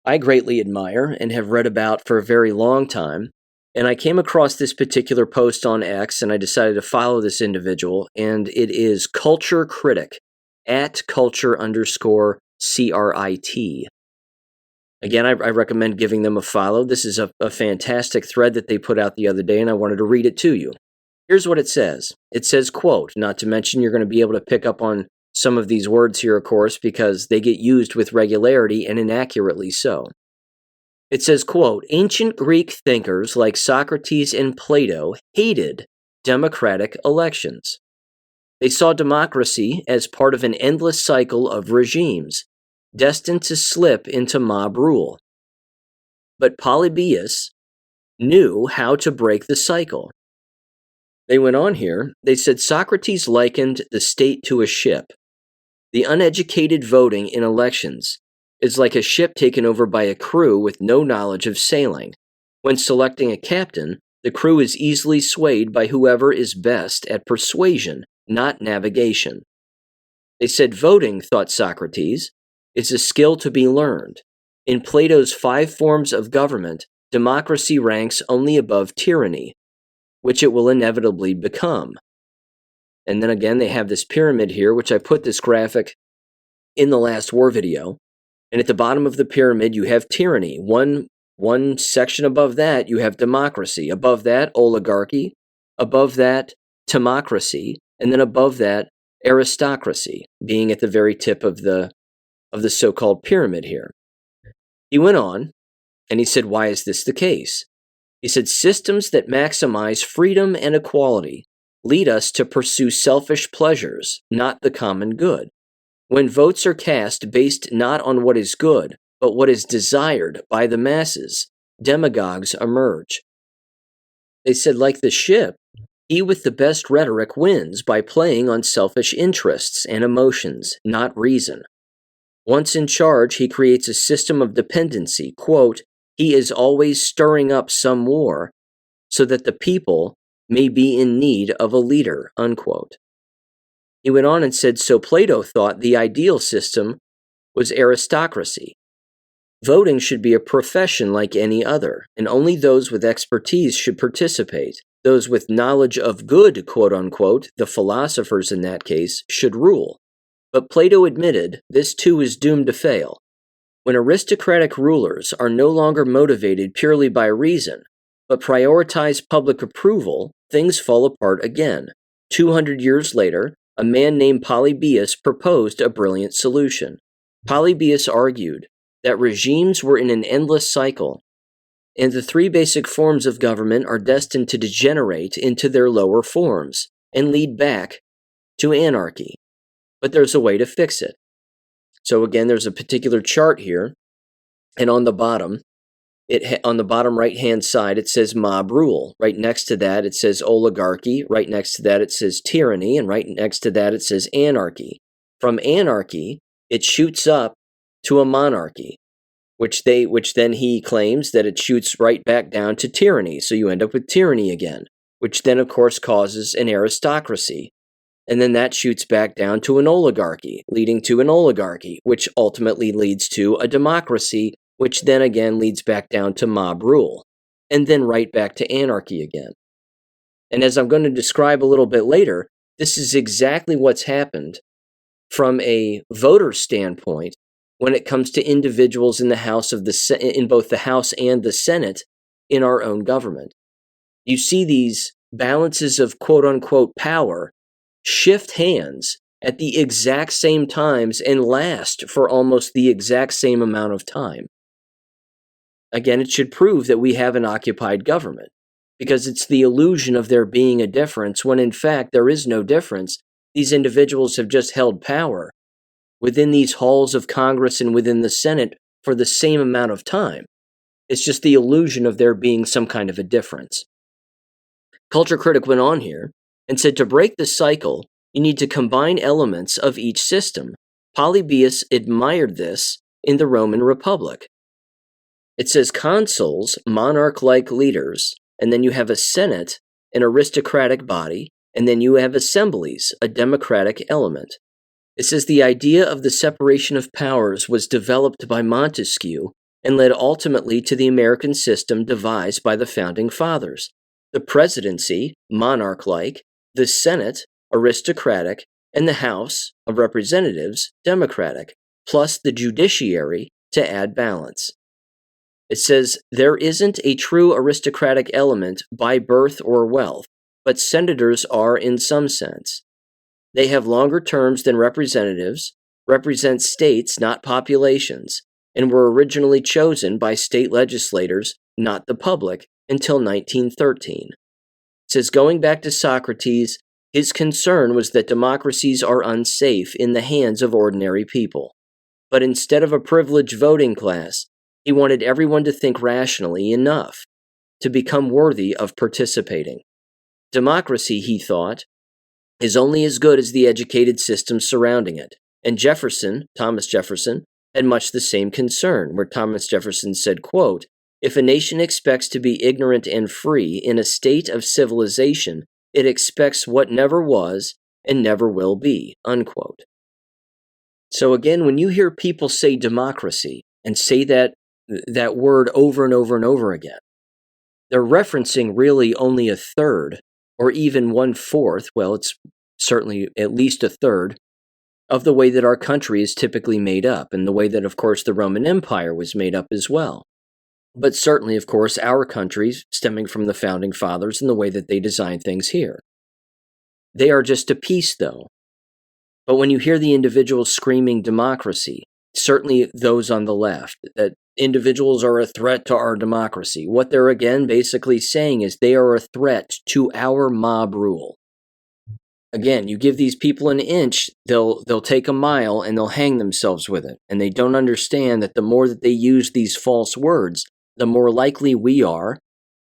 S1: I greatly admire and have read about for a very long time. And I came across this particular post on X, and I decided to follow this individual, and it is Culture Critic, @culture_CRIT. Again, I recommend giving them a follow. This is a fantastic thread that they put out the other day, and I wanted to read it to you. Here's what it says. It says, quote, not to mention you're going to be able to pick up on some of these words here, of course, because they get used with regularity and inaccurately so. It says, quote, ancient Greek thinkers like Socrates and Plato hated democratic elections. They saw democracy as part of an endless cycle of regimes, destined to slip into mob rule. But Polybius knew how to break the cycle. They went on here, they said Socrates likened the state to a ship. The uneducated voting in elections is like a ship taken over by a crew with no knowledge of sailing. When selecting a captain, the crew is easily swayed by whoever is best at persuasion, not navigation. They said voting, thought Socrates, is a skill to be learned. In Plato's 5 forms of government, democracy ranks only above tyranny, which it will inevitably become. And then again, they have this pyramid here, which I put this graphic in the last war video. And at the bottom of the pyramid, you have tyranny. One section above that, you have democracy. Above that, oligarchy. Above that, timocracy. And then above that, aristocracy, being at the very tip of the so-called pyramid here. He went on, and he said, why is this the case? He said, systems that maximize freedom and equality lead us to pursue selfish pleasures, not the common good. When votes are cast based not on what is good, but what is desired by the masses, demagogues emerge. They said, like the ship, he with the best rhetoric wins by playing on selfish interests and emotions, not reason. Once in charge, he creates a system of dependency. Quote, he is always stirring up some war so that the people may be in need of a leader, unquote. He went on and said, so Plato thought the ideal system was aristocracy. Voting should be a profession like any other, and only those with expertise should participate. Those with knowledge of good, quote unquote, the philosophers in that case, should rule. But Plato admitted this too is doomed to fail. When aristocratic rulers are no longer motivated purely by reason, but prioritize public approval, things fall apart again. 200 years later, a man named Polybius proposed a brilliant solution. Polybius argued, that regimes were in an endless cycle, and the three basic forms of government are destined to degenerate into their lower forms and lead back to anarchy. But there's a way to fix it. So again, there's a particular chart here, and on the bottom right-hand side, it says mob rule. Right next to that, it says oligarchy. Right next to that, it says tyranny. And right next to that, it says anarchy. From anarchy, it shoots up to a monarchy, which then he claims that it shoots right back down to tyranny. So you end up with tyranny again, which then, of course, causes an aristocracy. And then that shoots back down to an oligarchy, leading to an oligarchy, which ultimately leads to a democracy, which then again leads back down to mob rule, and then right back to anarchy again. And as I'm going to describe a little bit later, this is exactly what's happened from a voter standpoint when it comes to individuals in in both the House and the Senate in our own government. You see these balances of quote-unquote power shift hands at the exact same times and last for almost the exact same amount of time. Again, it should prove that we have an occupied government, because it's the illusion of there being a difference when in fact there is no difference. These individuals have just held power within these halls of Congress and within the Senate for the same amount of time. It's just the illusion of there being some kind of a difference. Culture Critic went on here and said, to break the cycle, you need to combine elements of each system. Polybius admired this in the Roman Republic. It says consuls, monarch-like leaders, and then you have a senate, an aristocratic body, and then you have assemblies, a democratic element. It says the idea of the separation of powers was developed by Montesquieu and led ultimately to the American system devised by the Founding Fathers. The presidency, monarch-like, the Senate, aristocratic, and the House of Representatives, democratic, plus the judiciary to add balance. It says, there isn't a true aristocratic element by birth or wealth, but senators are in some sense. They have longer terms than representatives, represent states, not populations, and were originally chosen by state legislators, not the public, until 1913. It says, going back to Socrates, his concern was that democracies are unsafe in the hands of ordinary people. But instead of a privileged voting class, he wanted everyone to think rationally enough to become worthy of participating. Democracy, he thought, is only as good as the educated system surrounding it. And Thomas Jefferson, had much the same concern, where Thomas Jefferson said, quote, if a nation expects to be ignorant and free in a state of civilization, it expects what never was and never will be, unquote. So again, when you hear people say democracy and say that word over and over and over again, they're referencing really only a third or even 1/4, well, it's certainly at least a third, of the way that our country is typically made up, and the way that, of course, the Roman Empire was made up as well. But certainly, of course, our country, stemming from the Founding Fathers and the way that they designed things here. They are just a piece, though. But when you hear the individuals screaming democracy, certainly those on the left, that individuals are a threat to our democracy, what they're again basically saying is they are a threat to our mob rule. Again, you give these people an inch, they'll take a mile and they'll hang themselves with it. And they don't understand that the more that they use these false words, the more likely we are,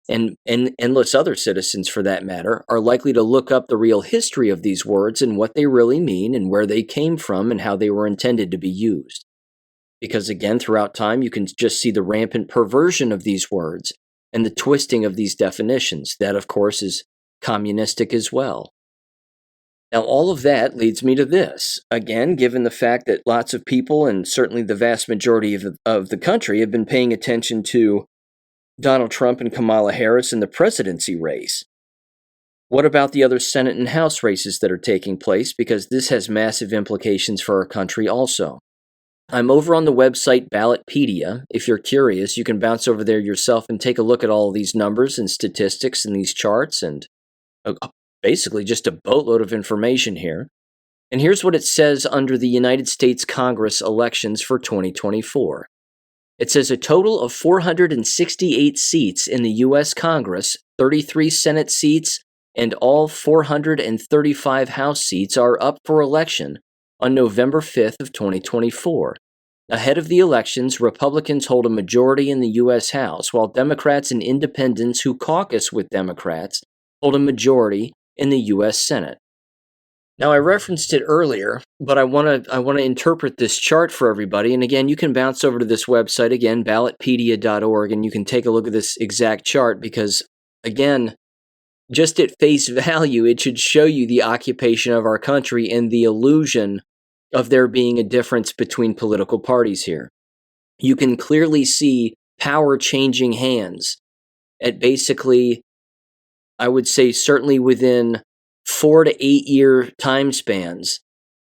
S1: and endless other citizens for that matter, are likely to look up the real history of these words and what they really mean and where they came from and how they were intended to be used. Because again, throughout time, you can just see the rampant perversion of these words and the twisting of these definitions. That, of course, is communistic as well. Now, all of that leads me to this. Again, given the fact that lots of people, and certainly the vast majority of the country, have been paying attention to Donald Trump and Kamala Harris in the presidency race, what about the other Senate and House races that are taking place? Because this has massive implications for our country also. I'm over on the website Ballotpedia. If you're curious, you can bounce over there yourself and take a look at all of these numbers and statistics and these charts and basically just a boatload of information here. And here's what it says under the United States Congress elections for 2024. It says a total of 468 seats in the U.S. Congress, 33 Senate seats, and all 435 House seats are up for election on November 5th of 2024. Ahead of the elections, Republicans hold a majority in the U.S. House, while Democrats and independents who caucus with Democrats hold a majority in the U.S. Senate. Now, I referenced it earlier, but I want to interpret this chart for everybody. And again, you can bounce over to this website, again, ballotpedia.org, and you can take a look at this exact chart because, again, just at face value, it should show you the occupation of our country and the illusion of there being a difference between political parties here. You can clearly see power changing hands at basically, I would say, certainly within 4 to 8 year time spans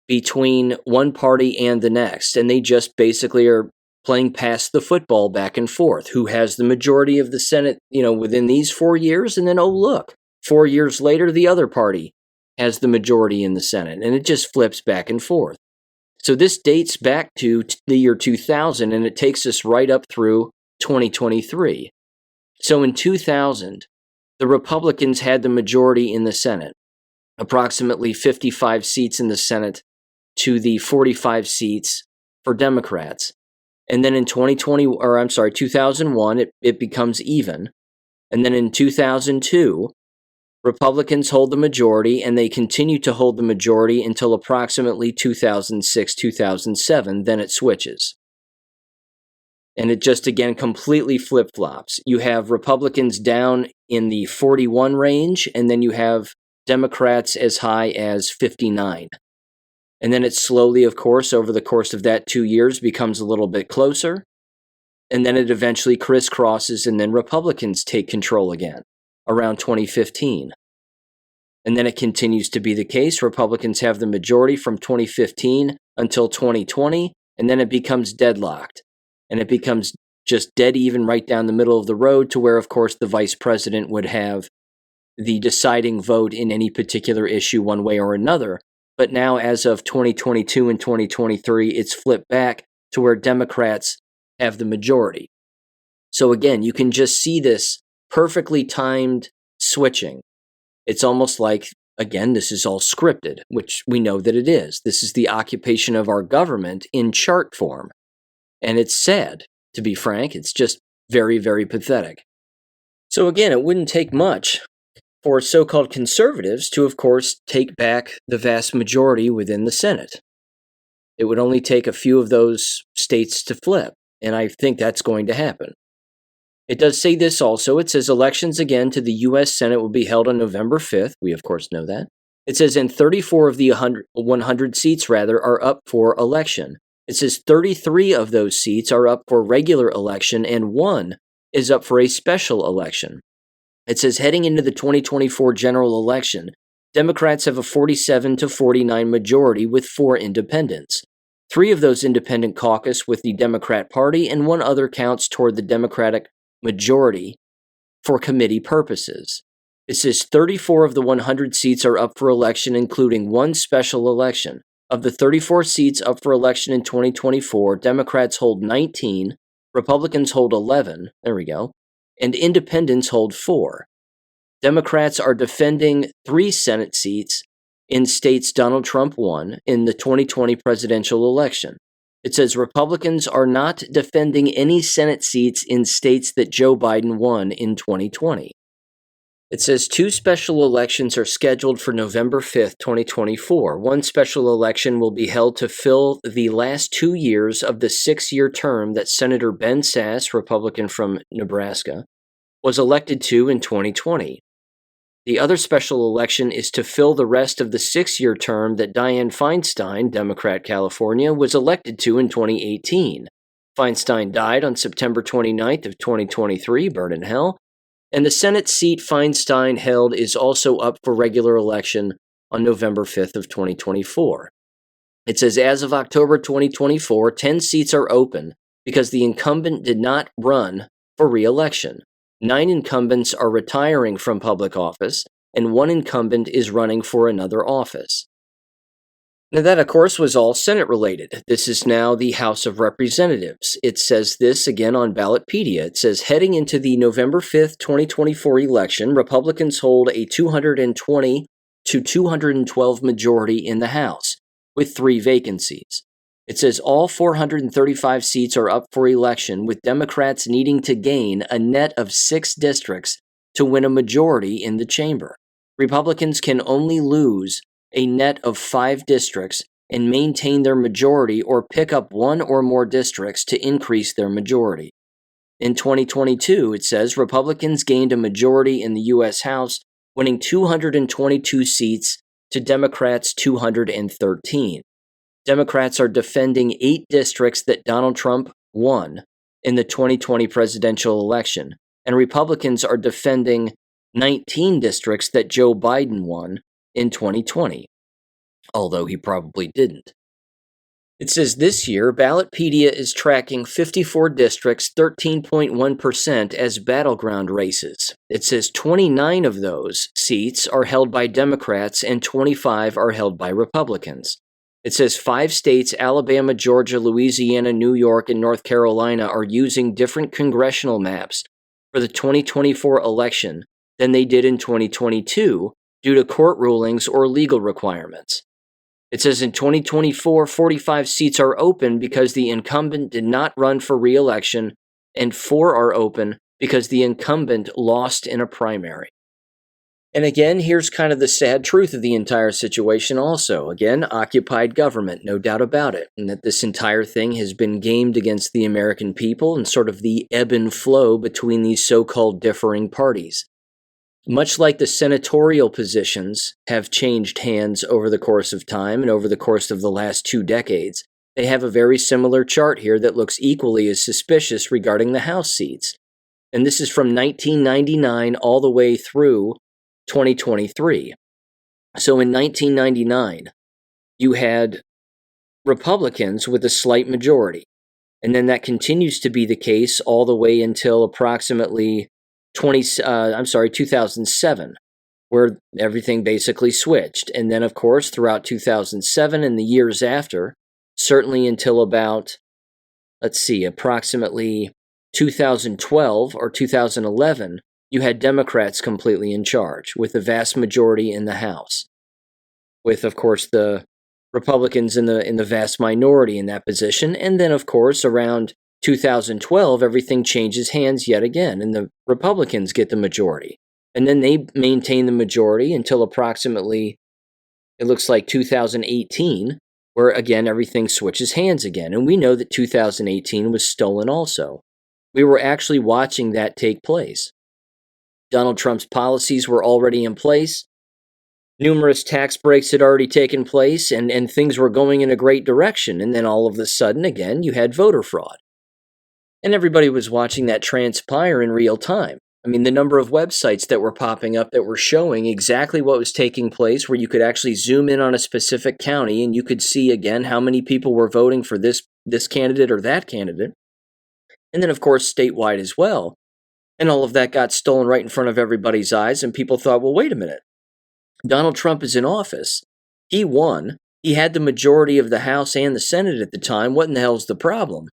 S1: between one party and the next. And they just basically are playing past the football back and forth. Who has the majority of the Senate, within these 4 years? And then, oh, look, 4 years later, the other party has the majority in the Senate. And it just flips back and forth. So this dates back to the year 2000, and it takes us right up through 2023. So in 2000, the Republicans had the majority in the Senate, approximately 55 seats in the Senate to the 45 seats for Democrats. And then in 2001, it becomes even. And then in 2002, Republicans hold the majority, and they continue to hold the majority until approximately 2006, 2007. Then it switches. And it just, again, completely flip-flops. You have Republicans down in the 41 range, and then you have Democrats as high as 59. And then it slowly, of course, over the course of that 2 years, becomes a little bit closer. And then it eventually crisscrosses, and then Republicans take control again around 2015. And then it continues to be the case. Republicans have the majority from 2015 until 2020, and then it becomes deadlocked. And it becomes just dead even right down the middle of the road to where, of course, the vice president would have the deciding vote in any particular issue one way or another. But now, as of 2022 and 2023, it's flipped back to where Democrats have the majority. So again, you can just see this perfectly timed switching. It's almost like, again, this is all scripted, which we know that it is. This is the occupation of our government in chart form. And it's sad, to be frank. It's just very, very pathetic. So again, it wouldn't take much for so-called conservatives to, of course, take back the vast majority within the Senate. It would only take a few of those states to flip, and I think that's going to happen. It does say this also. It says elections again to the U.S. Senate will be held on November 5th. We, of course, know that. It says, and 34 of the 100 seats, are up for election. It says 33 of those seats are up for regular election, and 1 is up for a special election. It says heading into the 2024 general election, Democrats have a 47 to 49 majority with 4 independents. 3 of those independent caucus with the Democrat Party, and 1 other counts toward the Democratic majority for committee purposes. It says 34 of the 100 seats are up for election, including 1 special election. Of the 34 seats up for election in 2024, Democrats hold 19, Republicans hold 11, and independents hold 4. Democrats are defending 3 Senate seats in states Donald Trump won in the 2020 presidential election. It says Republicans are not defending any Senate seats in states that Joe Biden won in 2020. It says 2 special elections are scheduled for November 5th, 2024. 1 special election will be held to fill the last 2 years of the 6-year term that Senator Ben Sasse, Republican from Nebraska, was elected to in 2020. The other special election is to fill the rest of the 6-year term that Dianne Feinstein, Democrat California, was elected to in 2018. Feinstein died on September 29th of 2023, burn in hell, and the Senate seat Feinstein held is also up for regular election on November 5th of 2024. It says as of October 2024, 10 seats are open because the incumbent did not run for re-election. 9 incumbents are retiring from public office, and 1 incumbent is running for another office. Now, that, of course, was all Senate related. This is now the House of Representatives. It says this again on Ballotpedia. It says, heading into the November 5th, 2024 election, Republicans hold a 220 to 212 majority in the House, with 3 vacancies. It says all 435 seats are up for election, with Democrats needing to gain a net of 6 districts to win a majority in the chamber. Republicans can only lose a net of 5 districts and maintain their majority or pick up 1 or more districts to increase their majority. In 2022, it says Republicans gained a majority in the U.S. House, winning 222 seats to Democrats' 213. Democrats are defending 8 districts that Donald Trump won in the 2020 presidential election, and Republicans are defending 19 districts that Joe Biden won in 2020, although he probably didn't. It says this year, Ballotpedia is tracking 54 districts, 13.1%, as battleground races. It says 29 of those seats are held by Democrats and 25 are held by Republicans. It says 5 states, Alabama, Georgia, Louisiana, New York, and North Carolina, are using different congressional maps for the 2024 election than they did in 2022 due to court rulings or legal requirements. It says in 2024, 45 seats are open because the incumbent did not run for re-election, and 4 are open because the incumbent lost in a primary. And again, here's kind of the sad truth of the entire situation also. Again, occupied government, no doubt about it, and that this entire thing has been gamed against the American people and sort of the ebb and flow between these so-called differing parties. Much like the senatorial positions have changed hands over the course of time and over the course of the last 2 decades, they have a very similar chart here that looks equally as suspicious regarding the House seats. And this is from 1999 all the way through 2023. So in 1999, you had Republicans with a slight majority. And then that continues to be the case all the way until approximately 2007, where everything basically switched. And then, of course, throughout 2007 and the years after, certainly until about, approximately 2012 or 2011, you had Democrats completely in charge, with the vast majority in the House, with, of course, the Republicans in the vast minority in that position. And then, of course, around 2012, everything changes hands yet again, and the Republicans get the majority. And then they maintain the majority until approximately, it looks like 2018, where again everything switches hands again. And we know that 2018 was stolen also. We were actually watching that take place. Donald Trump's policies were already in place. Numerous tax breaks had already taken place, and things were going in a great direction. And then all of a sudden, again, you had voter fraud. And everybody was watching that transpire in real time. I mean, the number of websites that were popping up that were showing exactly what was taking place, where you could actually zoom in on a specific county and you could see again how many people were voting for this candidate or that candidate. And then, of course, statewide as well. And all of that got stolen right in front of everybody's eyes, and people thought, well, wait a minute. Donald Trump is in office. He won. He had the majority of the House and the Senate at the time. What in the hell's the problem?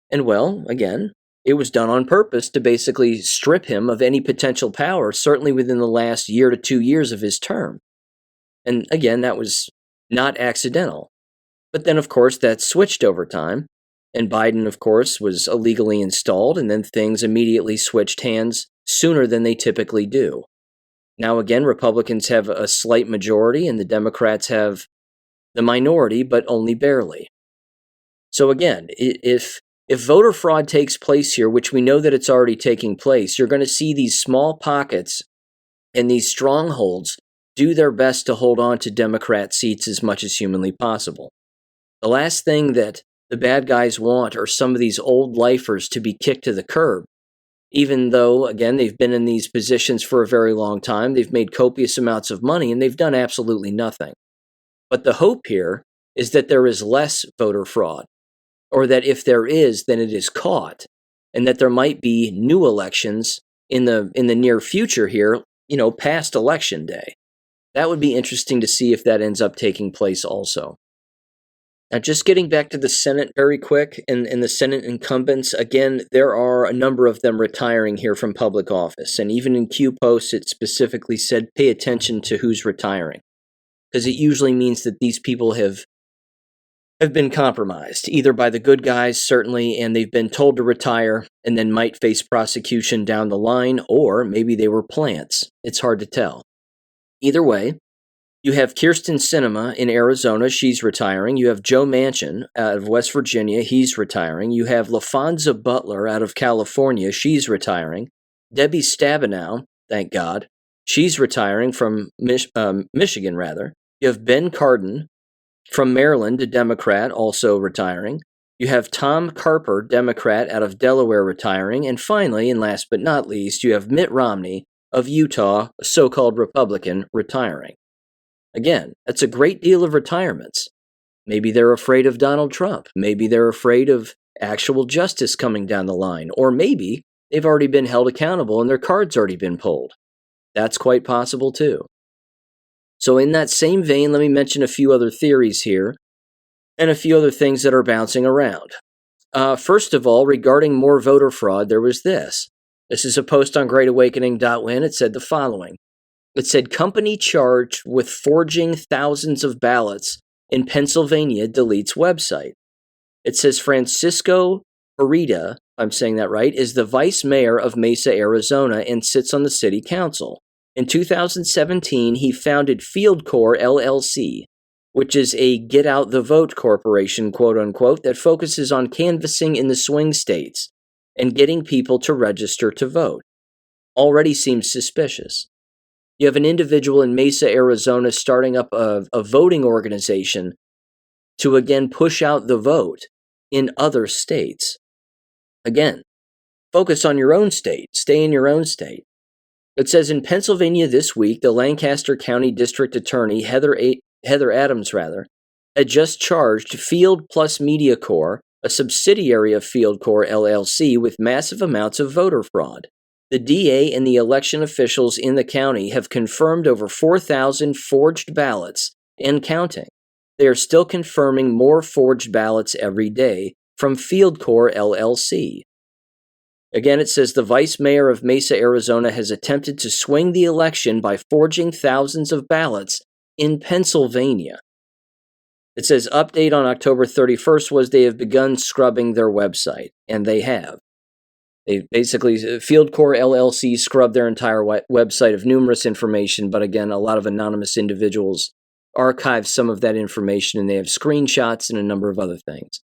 S1: And well, again, it was done on purpose to basically strip him of any potential power, certainly within the last year to 2 years of his term. And again, that was not accidental. But then, of course, that switched over time. And Biden, of course, was illegally installed, and then things immediately switched hands sooner than they typically do. Now, again, Republicans have a slight majority, and the Democrats have the minority, but only barely. So again, if voter fraud takes place here, which we know that it's already taking place, you're going to see these small pockets and these strongholds do their best to hold on to Democrat seats as much as humanly possible. The last thing that the bad guys want are some of these old lifers to be kicked to the curb. Even though, again, they've been in these positions for a very long time, they've made copious amounts of money, and they've done absolutely nothing. But the hope here is that there is less voter fraud, or that if there is, then it is caught, and that there might be new elections in the near future here, past election day. That would be interesting to see if that ends up taking place also. Now, just getting back to the Senate very quick, and the Senate incumbents, again, there are a number of them retiring here from public office. And even in Q Post, it specifically said, pay attention to who's retiring, because it usually means that these people have been compromised, either by the good guys, certainly, and they've been told to retire and then might face prosecution down the line, or maybe they were plants. It's hard to tell. Either way, you have Kirsten Sinema in Arizona. She's retiring. You have Joe Manchin out of West Virginia. He's retiring. You have LaFonza Butler out of California. She's retiring. Debbie Stabenow, thank God, she's retiring from Michigan, rather. You have Ben Cardin from Maryland, a Democrat, also retiring. You have Tom Carper, Democrat, out of Delaware, retiring. And finally, and last but not least, you have Mitt Romney of Utah, a so-called Republican, retiring. Again, that's a great deal of retirements. Maybe they're afraid of Donald Trump. Maybe they're afraid of actual justice coming down the line. Or maybe they've already been held accountable and their card's already been pulled. That's quite possible too. So in that same vein, let me mention a few other theories here and a few other things that are bouncing around. First of all, regarding more voter fraud, there was this. This is a post on greatawakening.win. It said the following. It said, company charged with forging thousands of ballots in Pennsylvania deletes website. It says Francisco Herida, if I'm saying that right, is the vice mayor of Mesa, Arizona, and sits on the city council. In 2017, he founded FieldCorps LLC, which is a get out the vote corporation, quote unquote, that focuses on canvassing in the swing states and getting people to register to vote. Already seems suspicious. You have an individual in Mesa, Arizona, starting up a voting organization to, again, push out the vote in other states. Again, focus on your own state. Stay in your own state. It says in Pennsylvania this week, the Lancaster County District Attorney, Heather Adams, had just charged Field Plus Media Corp., a subsidiary of FieldCorps LLC, with massive amounts of voter fraud. The DA and the election officials in the county have confirmed over 4,000 forged ballots and counting. They are still confirming more forged ballots every day from FieldCorps LLC. Again, it says the vice mayor of Mesa, Arizona, has attempted to swing the election by forging thousands of ballots in Pennsylvania. It says update on October 31st was they have begun scrubbing their website, and they have. They basically, FieldCorps LLC scrubbed their entire website of numerous information, but again, a lot of anonymous individuals archived some of that information, and they have screenshots and a number of other things.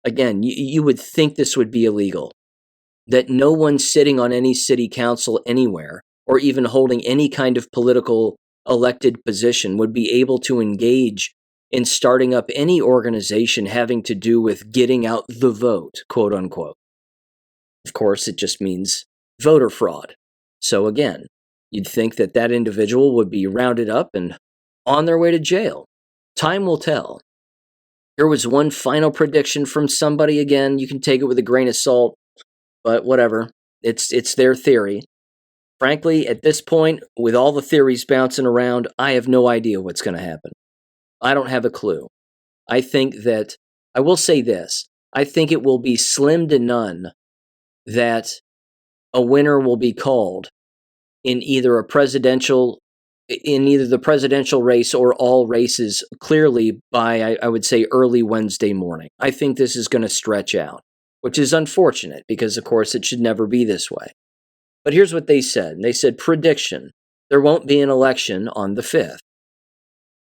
S1: Again, you would think this would be illegal, that no one sitting on any city council anywhere, or even holding any kind of political elected position, would be able to engage in starting up any organization having to do with getting out the vote, quote unquote. Of course, it just means voter fraud. So again, you'd think that that individual would be rounded up and on their way to jail. Time will tell. Here was one final prediction from somebody. Again, you can take it with a grain of salt, but whatever. It's their theory. Frankly, at this point, with all the theories bouncing around, I have no idea what's going to happen. I don't have a clue. I think that, I will say this, I think it will be slim to none that a winner will be called in either the presidential race or all races clearly by, I would say, early Wednesday morning. I think this is going to stretch out, which is unfortunate because, of course, it should never be this way. But here's what they said. They said, prediction, there won't be an election on the 5th.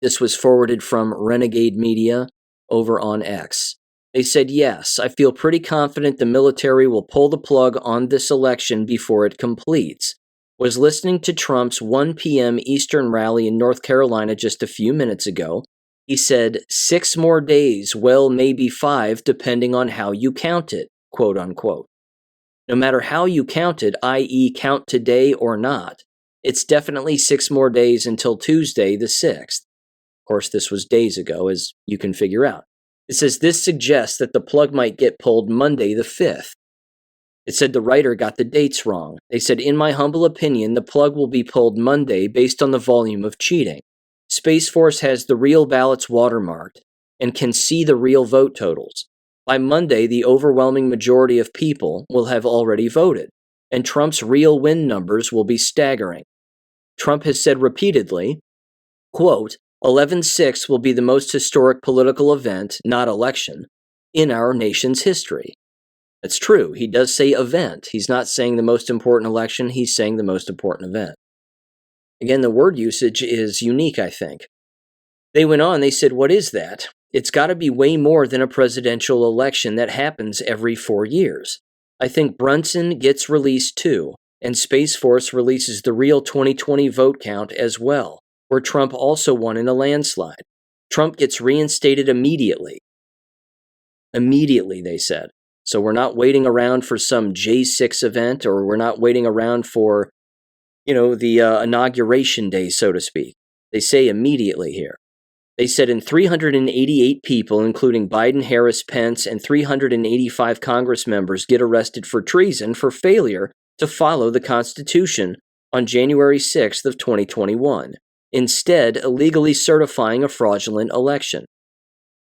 S1: This was forwarded from Renegade Media over on X. They said, yes, I feel pretty confident the military will pull the plug on this election before it completes. Was listening to Trump's 1 p.m. Eastern rally in North Carolina just a few minutes ago. He said, 6 more days, well, maybe 5, depending on how you count it, quote unquote. No matter how you count it, i.e. count today or not, it's definitely 6 more days until Tuesday the 6th. Of course, this was days ago, as you can figure out. It says this suggests that the plug might get pulled Monday the 5th. It said the writer got the dates wrong. They said, in my humble opinion, the plug will be pulled Monday based on the volume of cheating. Space Force has the real ballots watermarked and can see the real vote totals. By Monday, the overwhelming majority of people will have already voted, and Trump's real win numbers will be staggering. Trump has said repeatedly, quote, 11/6 will be the most historic political event, not election, in our nation's history. That's true. He does say event. He's not saying the most important election. He's saying the most important event. Again, the word usage is unique, I think. They went on, they said, what is that? It's got to be way more than a presidential election that happens every 4 years. I think Brunson gets released too, and Space Force releases the real 2020 vote count as well, where Trump also won in a landslide. Trump gets reinstated immediately. Immediately, they said. So we're not waiting around for some J6 event, or we're not waiting around for, the inauguration day, so to speak. They say immediately here. They said in 388 people, including Biden, Harris, Pence, and 385 Congress members, get arrested for treason for failure to follow the Constitution on January 6th of 2021, instead illegally certifying a fraudulent election.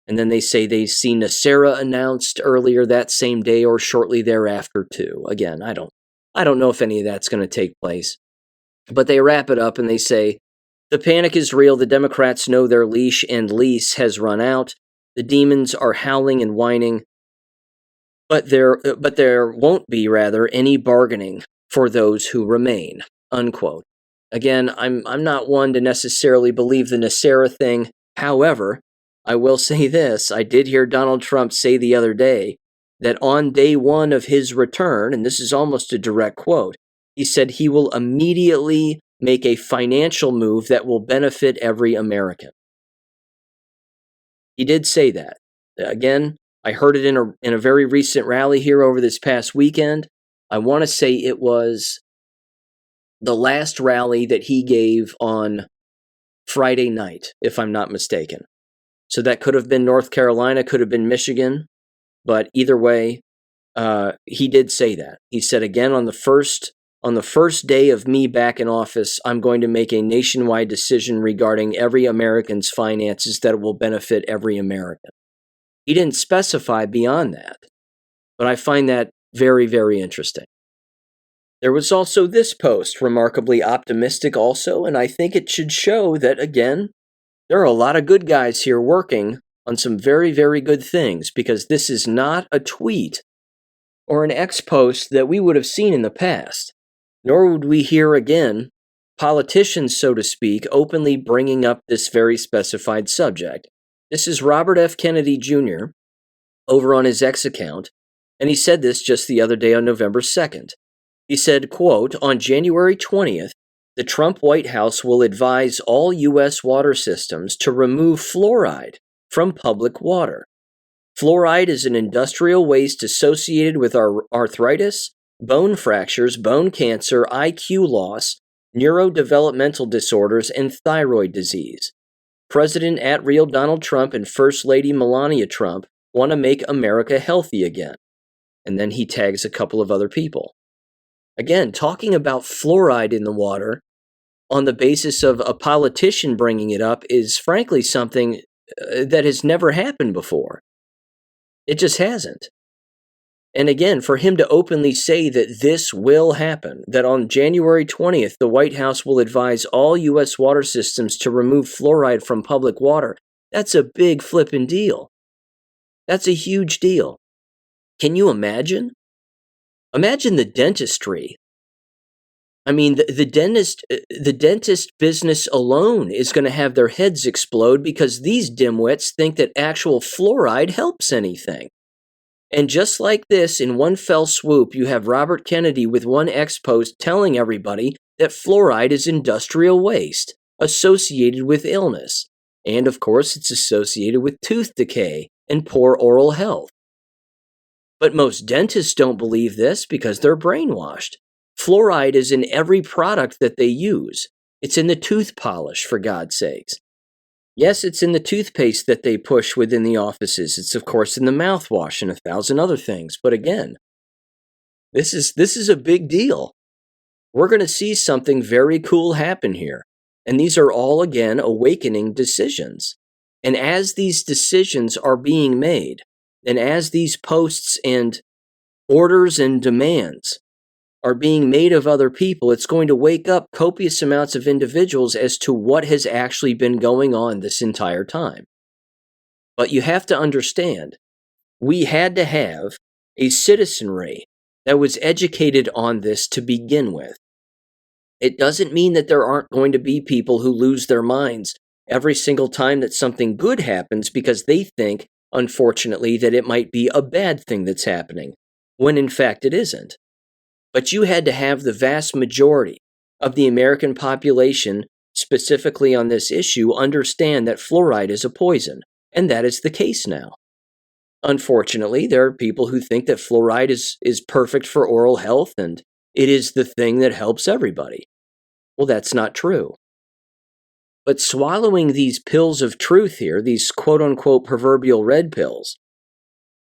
S1: And then they say they see NESARA announced earlier that same day or shortly thereafter too. Again, I don't know if any of that's going to take place. But they wrap it up and they say, the panic is real. The Democrats know their leash and lease has run out. The demons are howling and whining. But there won't be, rather, any bargaining for those who remain, unquote. Again, I'm not one to necessarily believe the NESARA thing. However, I will say this. I did hear Donald Trump say the other day that on day one of his return, and this is almost a direct quote, he said he will immediately make a financial move that will benefit every American. He did say that. Again, I heard it in a very recent rally here over this past weekend. I want to say it was the last rally that he gave on Friday night, if I'm not mistaken. So that could have been North Carolina, could have been Michigan, but either way, he did say that. He said again on the first day of me back in office, I'm going to make a nationwide decision regarding every American's finances that will benefit every American. He didn't specify beyond that, but I find that very, very interesting. There was also this post, remarkably optimistic also, and I think it should show that, again, there are a lot of good guys here working on some very, very good things, because this is not a tweet or an X post that we would have seen in the past. Nor would we hear again politicians, so to speak, openly bringing up this very specified subject. This is Robert F. Kennedy Jr. over on his X account, and he said this just the other day on November 2nd. He said, quote, on January 20th, the Trump White House will advise all U.S. water systems to remove fluoride from public water. Fluoride is an industrial waste associated with arthritis, bone fractures, bone cancer, IQ loss, neurodevelopmental disorders, and thyroid disease. President @Real Donald Trump and First Lady Melania Trump want to make America healthy again. And then he tags a couple of other people. Again, talking about fluoride in the water on the basis of a politician bringing it up is frankly something that has never happened before. It just hasn't. And again, for him to openly say that this will happen, that on January 20th, the White House will advise all U.S. water systems to remove fluoride from public water, that's a big flippin' deal. That's a huge deal. Can you imagine? Imagine the dentistry. I mean, the dentist business alone is going to have their heads explode because these dimwits think that actual fluoride helps anything. And just like this, in one fell swoop, you have Robert Kennedy with one X post telling everybody that fluoride is industrial waste associated with illness. And of course, it's associated with tooth decay and poor oral health. But most dentists don't believe this because they're brainwashed. Fluoride is in every product that they use. It's in the tooth polish, for God's sakes. Yes, it's in the toothpaste that they push within the offices. It's, of course, in the mouthwash and 1,000 other things. But again, This is a big deal. We're going to see something very cool happen here. And these are all, again, awakening decisions. And as these decisions are being made, and as these posts and orders and demands are being made of other people, it's going to wake up copious amounts of individuals as to what has actually been going on this entire time. But you have to understand, we had to have a citizenry that was educated on this to begin with. It doesn't mean that there aren't going to be people who lose their minds every single time that something good happens because they think, unfortunately, that it might be a bad thing that's happening, when in fact it isn't. But you had to have the vast majority of the American population, specifically on this issue, understand that fluoride is a poison, and that is the case now. Unfortunately, there are people who think that fluoride is perfect for oral health and it is the thing that helps everybody. Well, that's not true. But swallowing these pills of truth here, these quote-unquote proverbial red pills,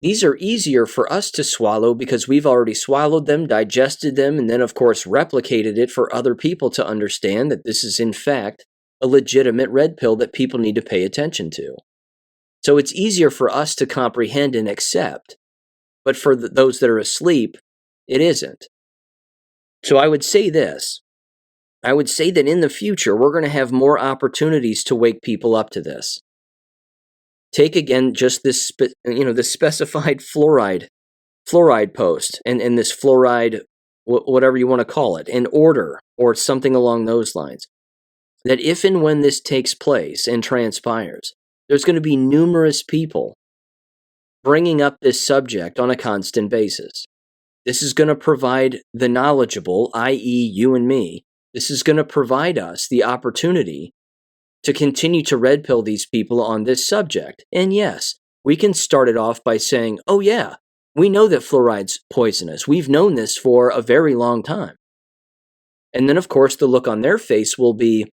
S1: these are easier for us to swallow because we've already swallowed them, digested them, and then, of course, replicated it for other people to understand that this is, in fact, a legitimate red pill that people need to pay attention to. So it's easier for us to comprehend and accept, but for those that are asleep, it isn't. So I would say this. I would say that in the future, we're going to have more opportunities to wake people up to this. Take again just this, this specified fluoride post and this fluoride, whatever you want to call it, an order or something along those lines. That if and when this takes place and transpires, there's going to be numerous people bringing up this subject on a constant basis. This is going to provide the knowledgeable, i.e. you and me, this is going to provide us the opportunity to continue to red pill these people on this subject. And yes, we can start it off by saying, oh yeah, we know that fluoride's poisonous. We've known this for a very long time. And then, of course, the look on their face will be,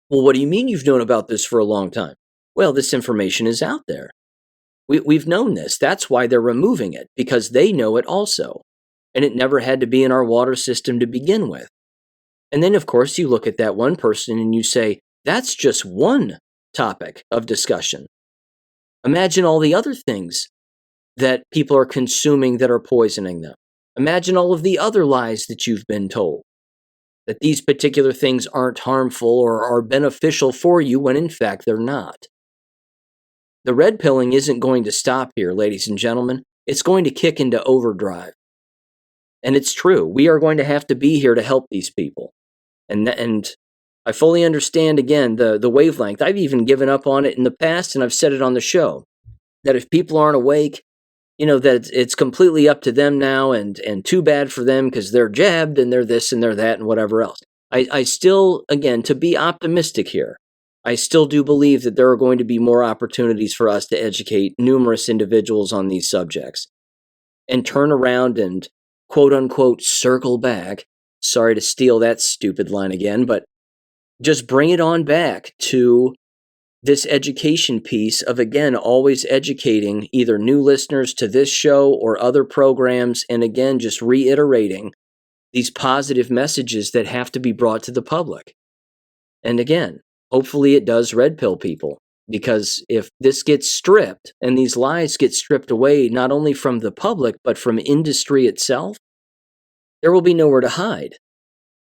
S1: well, what do you mean you've known about this for a long time? Well, this information is out there. We've known this. That's why they're removing it, because they know it also. And it never had to be in our water system to begin with. And then, of course, you look at that one person and you say, that's just one topic of discussion. Imagine all the other things that people are consuming that are poisoning them. Imagine all of the other lies that you've been told, that these particular things aren't harmful or are beneficial for you when in fact they're not. The red pilling isn't going to stop here, ladies and gentlemen. It's going to kick into overdrive. And it's true. We are going to have to be here to help these people. And I fully understand, again, the wavelength. I've even given up on it in the past, and I've said it on the show, that if people aren't awake, that it's completely up to them now, and too bad for them because they're jabbed and they're this and they're that and whatever else. I still, again, to be optimistic here, I still do believe that there are going to be more opportunities for us to educate numerous individuals on these subjects and turn around and quote-unquote circle back. Sorry to steal that stupid line again, but just bring it on back to this education piece of, again, always educating either new listeners to this show or other programs, and again, just reiterating these positive messages that have to be brought to the public. And again, hopefully it does red pill people, because if this gets stripped and these lies get stripped away, not only from the public, but from industry itself, there will be nowhere to hide.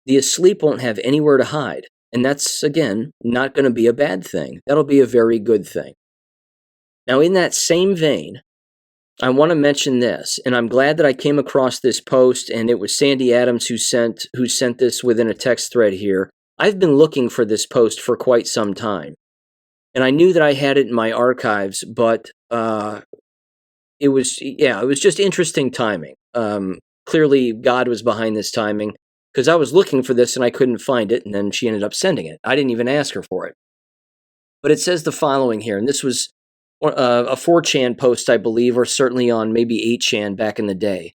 S1: The asleep won't have anywhere to hide. And that's, again, not going to be a bad thing. That'll be a very good thing. Now, in that same vein, I want to mention this, and I'm glad that I came across this post, and it was Sandy Adams who sent this within a text thread here. I've been looking for this post for quite some time, and I knew that I had it in my archives, but it was just interesting timing. Clearly, God was behind this timing, because I was looking for this and I couldn't find it, and then she ended up sending it. I didn't even ask her for it. But it says the following here, and this was a 4chan post, I believe, or certainly on maybe 8chan back in the day.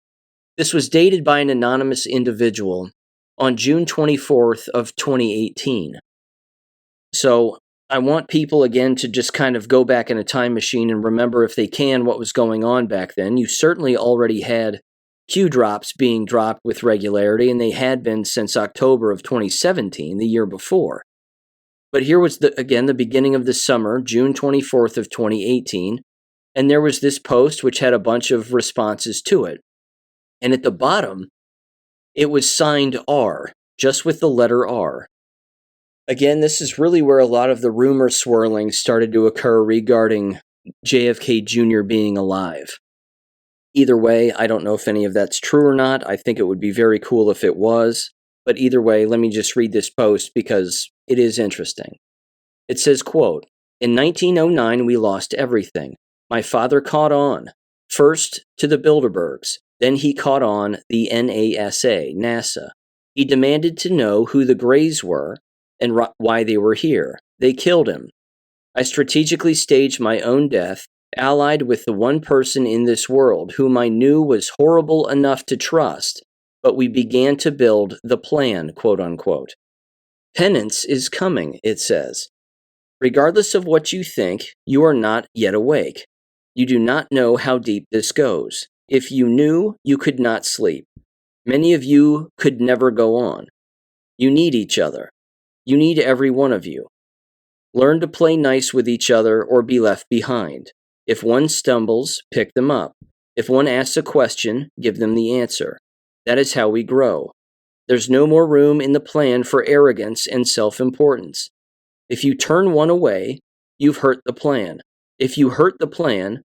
S1: This was dated by an anonymous individual on June 24th of 2018. So I want people, again, to just kind of go back in a time machine and remember, if they can, what was going on back then. You certainly already had Q drops being dropped with regularity, and they had been since October of 2017, the year before. But here was, again, the beginning of the summer, June 24th of 2018, and there was this post which had a bunch of responses to it. And at the bottom, it was signed R, just with the letter R. Again, this is really where a lot of the rumor swirling started to occur regarding JFK Jr. being alive. Either way, I don't know if any of that's true or not. I think it would be very cool if it was. But either way, let me just read this post because it is interesting. It says, quote, "In 1909, we lost everything. My father caught on, first to the Bilderbergs. Then he caught on the NASA. He demanded to know who the Greys were and why they were here. They killed him. I strategically staged my own death, allied with the one person in this world whom I knew was horrible enough to trust, but we began to build the plan, quote unquote. Penance is coming, it says. Regardless of what you think, you are not yet awake. You do not know how deep this goes. If you knew, you could not sleep. Many of you could never go on. You need each other. You need every one of you. Learn to play nice with each other or be left behind. If one stumbles, pick them up. If one asks a question, give them the answer. That is how we grow. There's no more room in the plan for arrogance and self-importance. If you turn one away, you've hurt the plan. If you hurt the plan,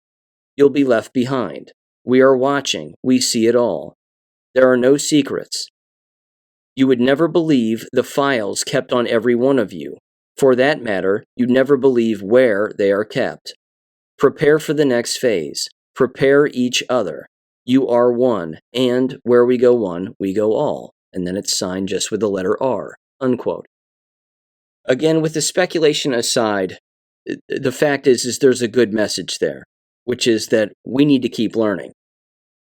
S1: you'll be left behind. We are watching. We see it all. There are no secrets. You would never believe the files kept on every one of you. For that matter, you'd never believe where they are kept. Prepare for the next phase. Prepare each other. You are one, and where we go one, we go all. And then it's signed just with the letter R, unquote. Again, with the speculation aside, the fact is there's a good message there, which is that we need to keep learning,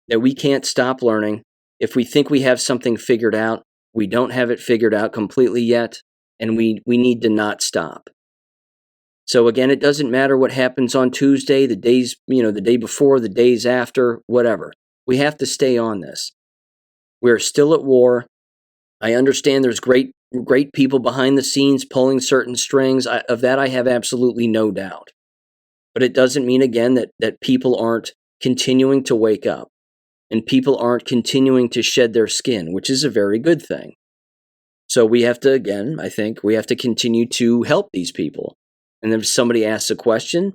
S1: that we can't stop learning. If we think we have something figured out, we don't have it figured out completely yet, and we need to not stop. So again, it doesn't matter what happens on Tuesday, the days, the day before, the days after, whatever. We have to stay on this. We're still at war. I understand there's great people behind the scenes pulling certain strings. Of that, I have absolutely no doubt. But it doesn't mean, again, that people aren't continuing to wake up and people aren't continuing to shed their skin, which is a very good thing. So we have to, again, I think we have to continue to help these people. And if somebody asks a question,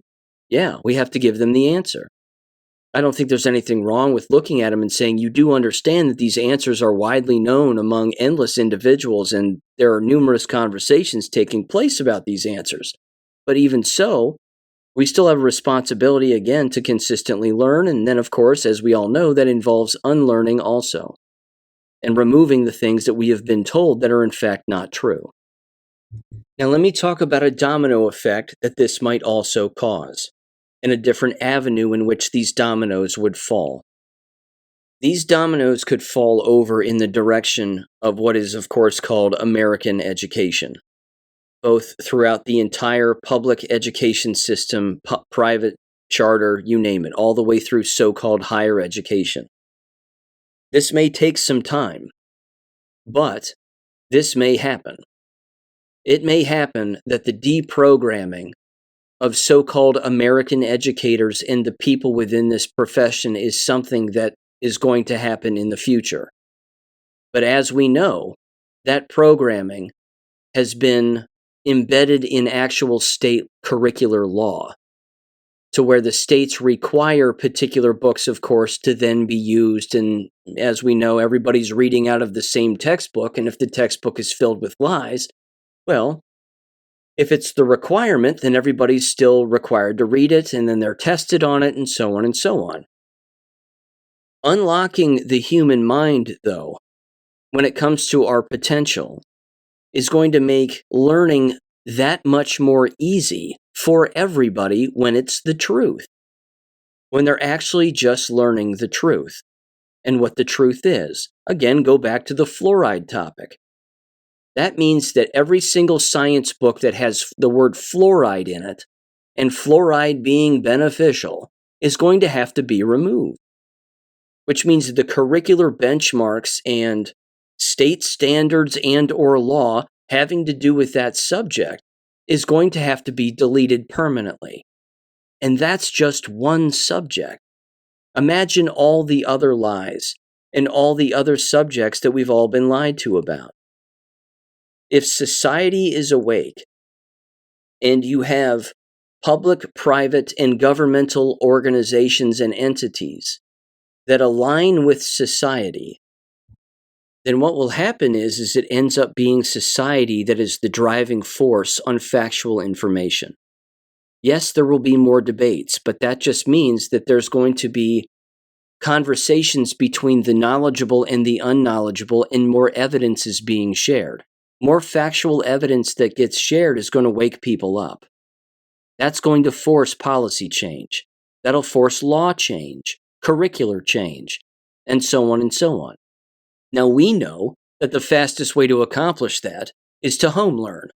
S1: yeah, we have to give them the answer. I don't think there's anything wrong with looking at them and saying, you do understand that these answers are widely known among endless individuals, and there are numerous conversations taking place about these answers. But even so, we still have a responsibility, again, to consistently learn. And then, of course, as we all know, that involves unlearning also, and removing the things that we have been told that are in fact not true. Now, let me talk about a domino effect that this might also cause, and a different avenue in which these dominoes would fall. These dominoes could fall over in the direction of what is, of course, called American education, both throughout the entire public education system, private, charter, you name it, all the way through so-called higher education. This may take some time, but this may happen. It may happen that the deprogramming of so-called American educators and the people within this profession is something that is going to happen in the future. But as we know, that programming has been embedded in actual state curricular law, to where the states require particular books, of course, to then be used. And as we know, everybody's reading out of the same textbook, and if the textbook is filled with lies, well, if it's the requirement, then everybody's still required to read it, and then they're tested on it, and so on and so on. Unlocking the human mind, though, when it comes to our potential, is going to make learning that much more easy for everybody when it's the truth. When they're actually just learning the truth and what the truth is. Again, go back to the fluoride topic. That means that every single science book that has the word fluoride in it, and fluoride being beneficial, is going to have to be removed. which means the curricular benchmarks and state standards and or law having to do with that subject is going to have to be deleted permanently. And that's just one subject. Imagine all the other lies and all the other subjects that we've all been lied to about. If society is awake and you have public, private, and governmental organizations and entities that align with society, then what will happen is it ends up being society that is the driving force on factual information. Yes, there will be more debates, but that just means that there's going to be conversations between the knowledgeable and the unknowledgeable, and more evidence is being shared. More factual evidence that gets shared is going to wake people up. That's going to force policy change. That'll force law change, curricular change, and so on and so on. Now, we know that the fastest way to accomplish that is to home learn.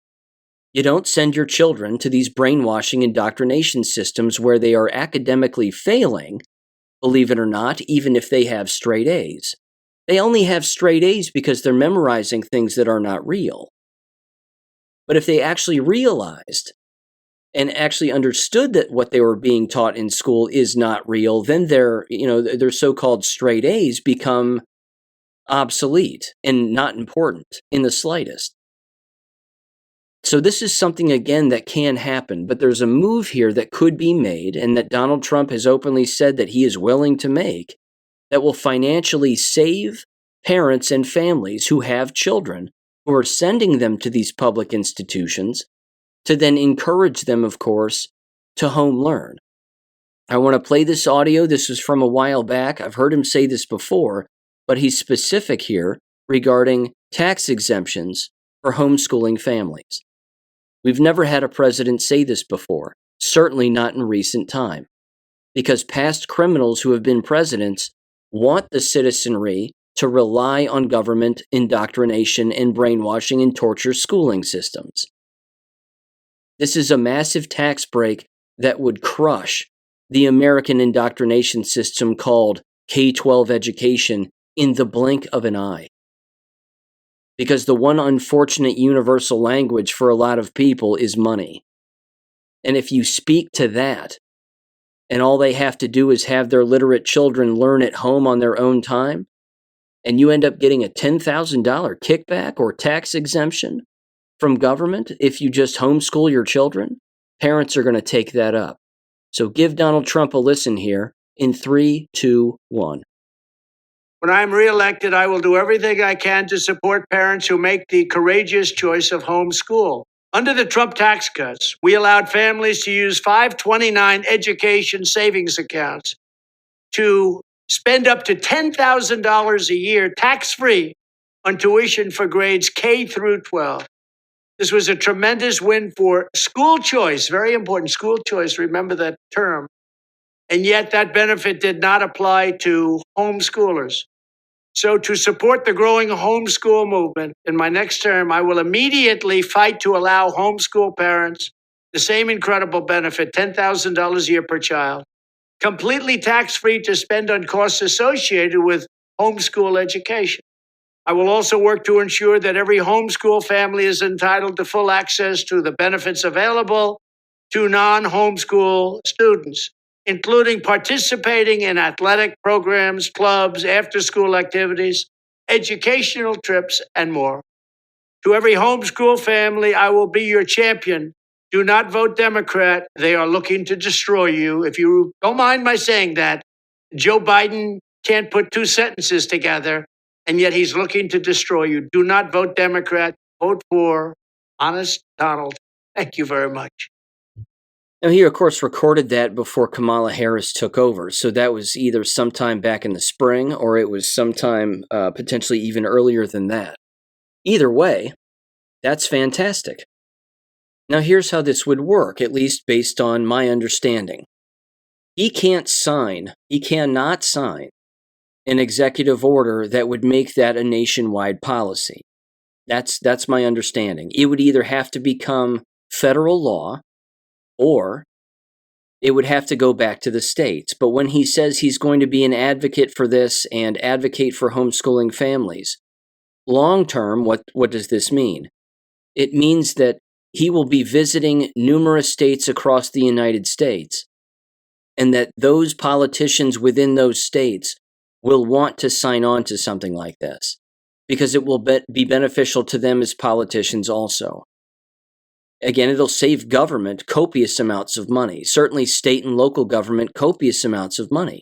S1: You don't send your children to these brainwashing indoctrination systems where they are academically failing, believe it or not, even if they have straight A's. They only have straight A's because they're memorizing things that are not real. But if they actually realized and actually understood that what they were being taught in school is not real, then their so-called straight A's become obsolete and not important in the slightest. So this is something, again, that can happen, but there's a move here that could be made and that Donald Trump has openly said that he is willing to make that will financially save parents and families who have children who are sending them to these public institutions to then encourage them, of course, to home learn. I want to play this audio. This was from a while back. I've heard him say this before, but he's specific here regarding tax exemptions for homeschooling families. We've never had a president say this before, certainly not in recent time, because past criminals who have been presidents want the citizenry to rely on government indoctrination and brainwashing and torture schooling systems. This is a massive tax break that would crush the American indoctrination system called K-12 education in the blink of an eye. Because the one unfortunate universal language for a lot of people is money. And if you speak to that, and all they have to do is have their literate children learn at home on their own time, and you end up getting a $10,000 kickback or tax exemption from government if you just homeschool your children, parents are going to take that up. So give Donald Trump a listen here in 3, 2, 1.
S2: When I'm reelected, I will do everything I can to support parents who make the courageous choice of homeschool. Under the Trump tax cuts, we allowed families to use 529 education savings accounts to spend up to $10,000 a year tax-free on tuition for grades K through 12. This was a tremendous win for school choice, very important, school choice, remember that term. And yet that benefit did not apply to homeschoolers. So to support the growing homeschool movement, in my next term, I will immediately fight to allow homeschool parents the same incredible benefit, $10,000 a year per child, completely tax-free to spend on costs associated with homeschool education. I will also work to ensure that every homeschool family is entitled to full access to the benefits available to non-homeschool students, including participating in athletic programs, clubs, after-school activities, educational trips, and more. To every homeschool family, I will be your champion. Do not vote Democrat. They are looking to destroy you. If you don't mind my saying that, Joe Biden can't put two sentences together, and yet he's looking to destroy you. Do not vote Democrat. Vote for honest Donald. Thank you very much.
S1: Now, he, of course, recorded that before Kamala Harris took over, so that was either sometime back in the spring or it was sometime potentially even earlier than that. Either way, that's fantastic. Now, here's how this would work, at least based on my understanding. He cannot sign an executive order that would make that a nationwide policy. That's my understanding. It would either have to become federal law, or it would have to go back to the states. But when he says he's going to be an advocate for this and advocate for homeschooling families, long term, what does this mean? It means that he will be visiting numerous states across the United States, and that those politicians within those states will want to sign on to something like this, because it will be beneficial to them as politicians also. Again, it'll save government copious amounts of money, certainly state and local government copious amounts of money.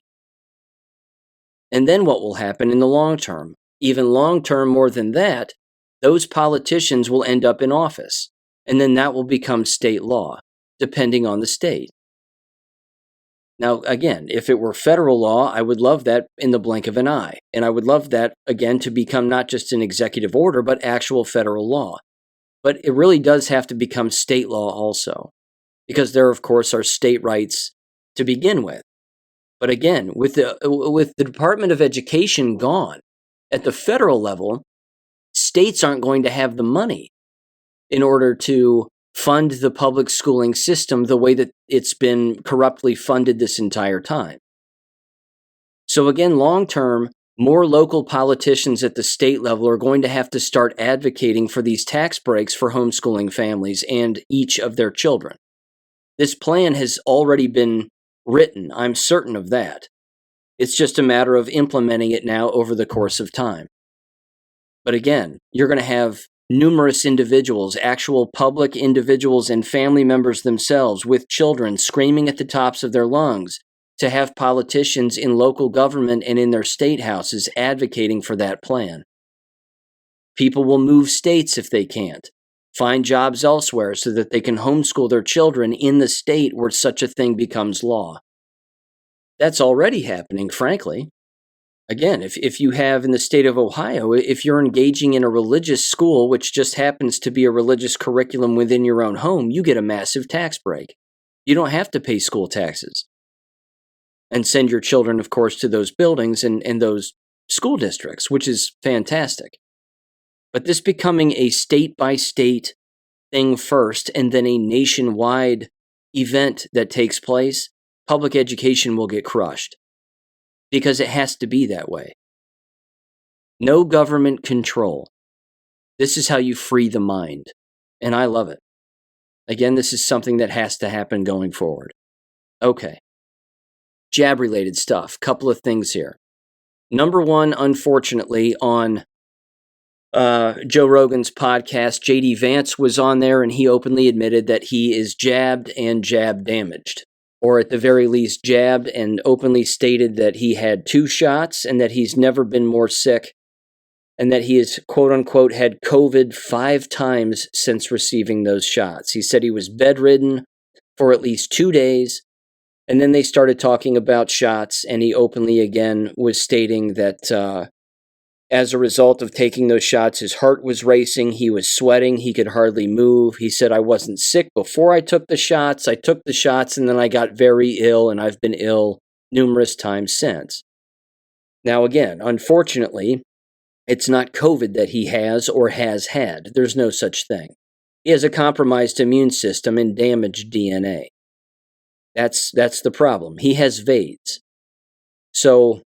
S1: And then what will happen in the long term? Even long term, more than that, those politicians will end up in office, and then that will become state law, depending on the state. Now, again, if it were federal law, I would love that in the blink of an eye. And I would love that, again, to become not just an executive order, but actual federal law. But it really does have to become state law also, because there, of course, are state rights to begin with. But again, with the Department of Education gone, at the federal level, states aren't going to have the money in order to fund the public schooling system the way that it's been corruptly funded this entire time. So again, long term, more local politicians at the state level are going to have to start advocating for these tax breaks for homeschooling families and each of their children. This plan has already been written, I'm certain of that. It's just a matter of implementing it now over the course of time. But again, you're going to have numerous individuals, actual public individuals and family members themselves with children screaming at the tops of their lungs to have politicians in local government and in their state houses advocating for that plan. People will move states if they can't, find jobs elsewhere so that they can homeschool their children in the state where such a thing becomes law. That's already happening, frankly. Again, if you have in the state of Ohio, if you're engaging in a religious school, which just happens to be a religious curriculum within your own home, you get a massive tax break. You don't have to pay school taxes and send your children, of course, to those buildings and those school districts, which is fantastic. But this becoming a state-by-state thing first and then a nationwide event that takes place, public education will get crushed. Because it has to be that way. No government control. This is how you free the mind. And I love it. Again, this is something that has to happen going forward. Okay. Jab-related stuff. Couple of things here. Number one, unfortunately, on Joe Rogan's podcast, J.D. Vance was on there and he openly admitted that he is jabbed and jab damaged. Or at the very least jabbed and openly stated that he had 2 shots and that he's never been more sick and that he has, quote-unquote, had COVID 5 times since receiving those shots. He said he was bedridden for at least 2 days, and then they started talking about shots, and he openly again was stating that as a result of taking those shots, his heart was racing, he was sweating, he could hardly move. He said, I wasn't sick before I took the shots, and then I got very ill, and I've been ill numerous times since. Now again, unfortunately, it's not COVID that he has or has had. There's no such thing. He has a compromised immune system and damaged DNA. That's the problem. He has VADS. So,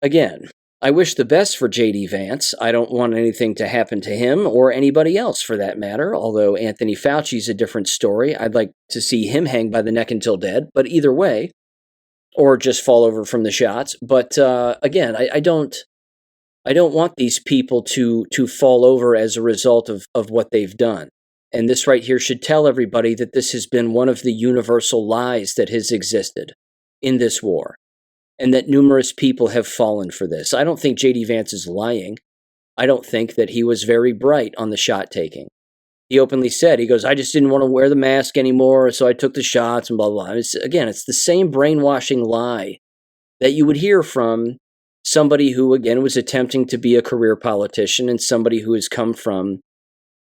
S1: again, I wish the best for J.D. Vance. I don't want anything to happen to him or anybody else for that matter, although Anthony Fauci's a different story. I'd like to see him hang by the neck until dead, but either way, or just fall over from the shots. But again, I don't want these people to fall over as a result of what they've done. And this right here should tell everybody that this has been one of the universal lies that has existed in this war. And that numerous people have fallen for this. I don't think J.D. Vance is lying. I don't think that he was very bright on the shot taking. He openly said, he goes, I just didn't want to wear the mask anymore, so I took the shots and blah, blah, blah. It's the same brainwashing lie that you would hear from somebody who, again, was attempting to be a career politician and somebody who has come from,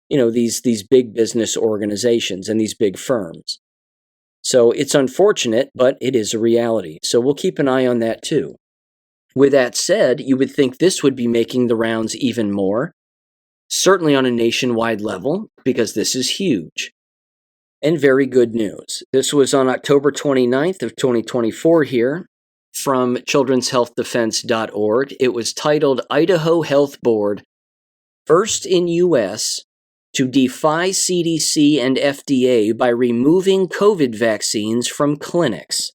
S1: these big business organizations and these big firms. So it's unfortunate, but it is a reality. So we'll keep an eye on that too. With that said, you would think this would be making the rounds even more, certainly on a nationwide level, because this is huge. and very good news. This was on October 29th of 2024 here from childrenshealthdefense.org. It was titled Idaho Health Board, First in U.S. to Defy CDC and FDA by Removing COVID Vaccines from Clinics.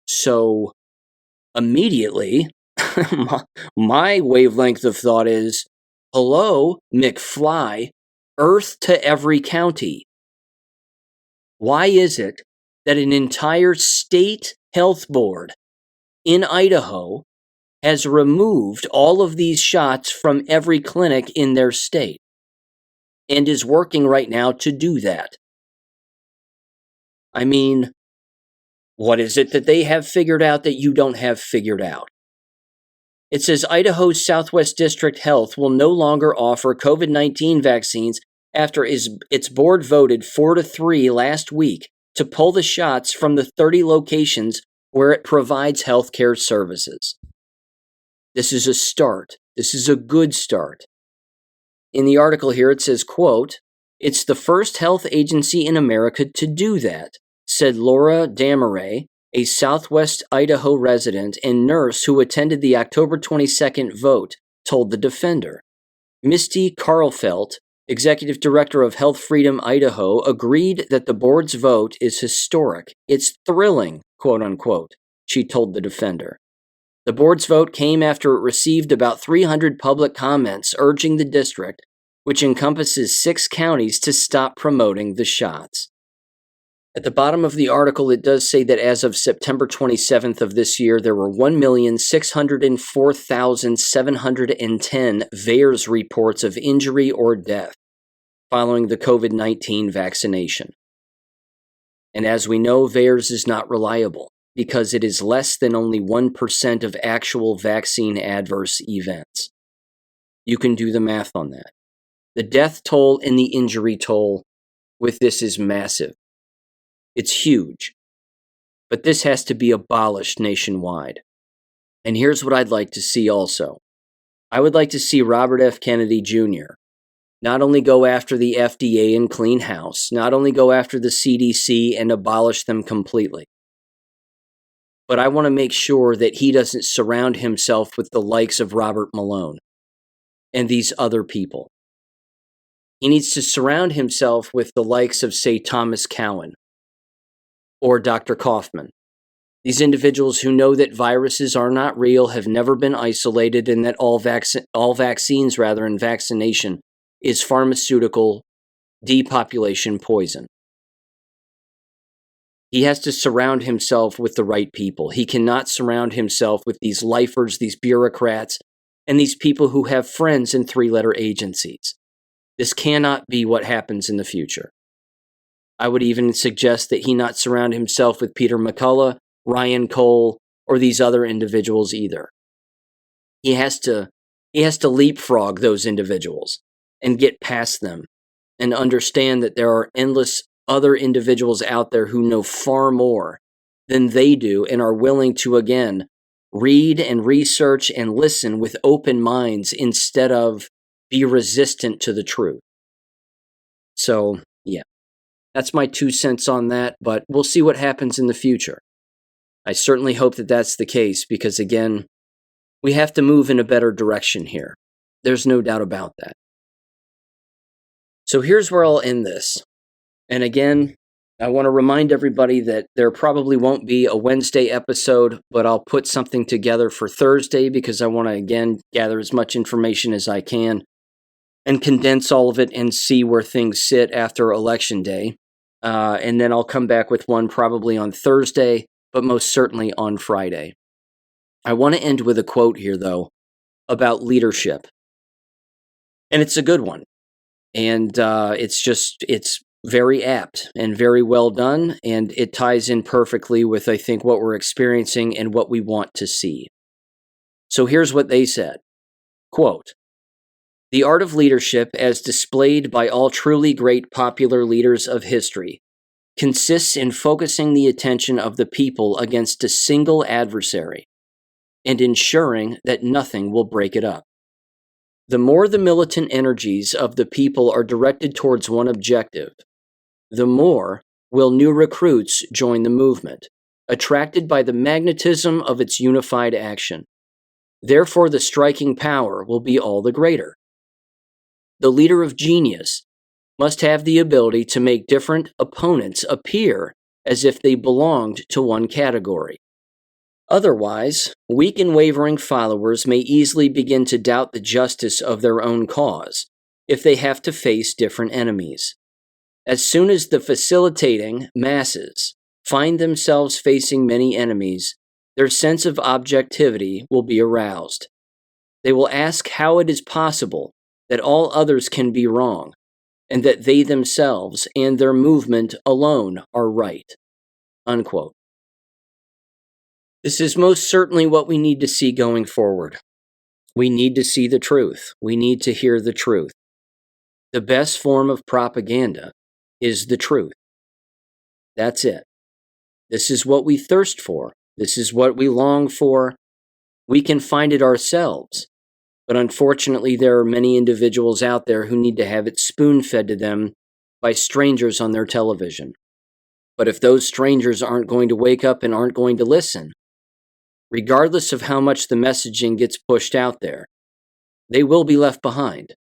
S1: So, immediately, my wavelength of thought is, hello, McFly, Earth to every county. Why is it that an entire state health board in Idaho has removed all of these shots from every clinic in their state and is working right now to do that? I mean, what is it that they have figured out that you don't have figured out? It says Idaho's Southwest District Health will no longer offer COVID-19 vaccines after its board voted 4-3 last week to pull the shots from the 30 locations where it provides healthcare services. This is a start. This is a good start. In the article here, it says, quote, "It's the first health agency in America to do that," said Laura Damaray, a Southwest Idaho resident and nurse who attended the October 22nd vote, told the Defender. Misty Karlfeldt, executive director of Health Freedom Idaho, agreed that the board's vote is historic. It's thrilling, quote unquote, she told the Defender. The board's vote came after it received about 300 public comments urging the district, which encompasses 6 counties, to stop promoting the shots. At the bottom of the article, it does say that as of September 27th of this year, there were 1,604,710 VAERS reports of injury or death following the COVID-19 vaccination. And as we know, VAERS is not reliable because it is less than only 1% of actual vaccine adverse events. You can do the math on that. The death toll and the injury toll with this is massive. It's huge. But this has to be abolished nationwide. And here's what I'd like to see also. I would like to see Robert F. Kennedy Jr. not only go after the FDA and clean house, not only go after the CDC and abolish them completely, but I want to make sure that he doesn't surround himself with the likes of Robert Malone and these other people. He needs to surround himself with the likes of, say, Thomas Cowan or Dr. Kaufman. These individuals who know that viruses are not real, have never been isolated, and that all vaccines and vaccination is pharmaceutical depopulation poison. He has to surround himself with the right people. He cannot surround himself with these lifers, these bureaucrats, and these people who have friends in 3-letter agencies. This cannot be what happens in the future. I would even suggest that he not surround himself with Peter McCullough, Ryan Cole, or these other individuals either. He has to leapfrog those individuals and get past them and understand that there are endless other individuals out there who know far more than they do and are willing to, again, read and research and listen with open minds instead of be resistant to the truth. So, yeah, that's my 2 cents on that, but we'll see what happens in the future. I certainly hope that that's the case because, again, we have to move in a better direction here. There's no doubt about that. So here's where I'll end this. And again, I want to remind everybody that there probably won't be a Wednesday episode, but I'll put something together for Thursday because I want to, again, gather as much information as I can and condense all of it and see where things sit after Election Day. And then I'll come back with one probably on Thursday, but most certainly on Friday. I want to end with a quote here, though, about leadership. And it's a good one. And it's very apt and very well done, and it ties in perfectly with, I think, what we're experiencing and what we want to see. So here's what they said. Quote, "The art of leadership, as displayed by all truly great popular leaders of history, consists in focusing the attention of the people against a single adversary and ensuring that nothing will break it up. The more the militant energies of the people are directed towards one objective, the more will new recruits join the movement, attracted by the magnetism of its unified action. Therefore, the striking power will be all the greater. The leader of genius must have the ability to make different opponents appear as if they belonged to one category. Otherwise, weak and wavering followers may easily begin to doubt the justice of their own cause if they have to face different enemies. As soon as the facilitating masses find themselves facing many enemies, their sense of objectivity will be aroused. They will ask how it is possible that all others can be wrong, and that they themselves and their movement alone are right. Unquote. This is most certainly what we need to see going forward. We need to see the truth. We need to hear the truth. The best form of propaganda is the truth. That's it. This is what we thirst for. This is what we long for. We can find it ourselves. But unfortunately, there are many individuals out there who need to have it spoon-fed to them by strangers on their television. But if those strangers aren't going to wake up and aren't going to listen, regardless of how much the messaging gets pushed out there, they will be left behind.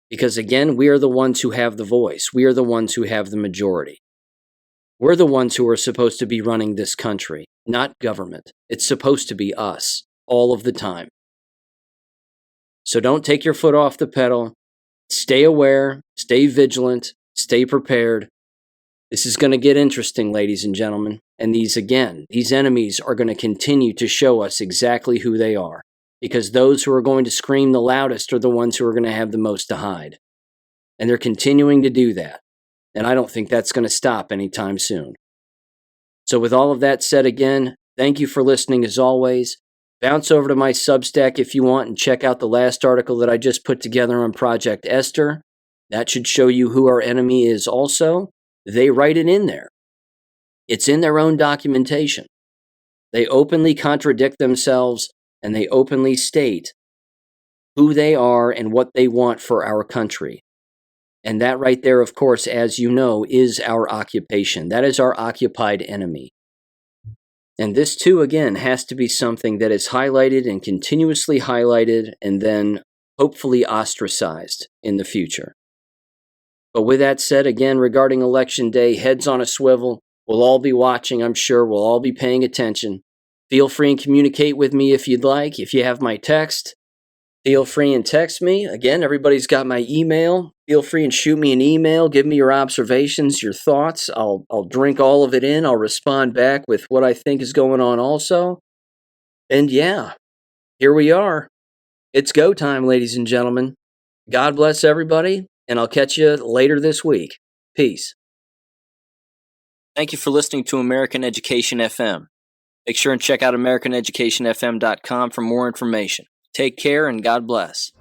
S1: Because again, we are the ones who have the voice. We are the ones who have the majority. We're the ones who are supposed to be running this country, not government. It's supposed to be us, all of the time. So don't take your foot off the pedal. Stay aware, stay vigilant, stay prepared. This is going to get interesting, ladies and gentlemen. And these enemies are going to continue to show us exactly who they are. Because those who are going to scream the loudest are the ones who are going to have the most to hide. And they're continuing to do that. And I don't think that's going to stop anytime soon. So with all of that said again, thank you for listening as always. Bounce over to my Substack if you want and check out the last article that I just put together on Project Esther. That should show you who our enemy is also. They write it in there. It's in their own documentation. They openly contradict themselves and they openly state who they are and what they want for our country. And that right there, of course, as you know, is our occupation. That is our occupied enemy. And this, too, again, has to be something that is highlighted and continuously highlighted and then hopefully ostracized in the future. But with that said, again, regarding Election Day, heads on a swivel. We'll all be watching, I'm sure. We'll all be paying attention. Feel free and communicate with me if you'd like. If you have my text, feel free and text me. Again, everybody's got my email. Feel free and shoot me an email. Give me your observations, your thoughts. I'll drink all of it in. I'll respond back with what I think is going on also. And yeah, here we are. It's go time, ladies and gentlemen. God bless everybody, and I'll catch you later this week. Peace. Thank you for listening to American Education FM. Make sure and check out AmericanEducationFM.com for more information. Take care and God bless.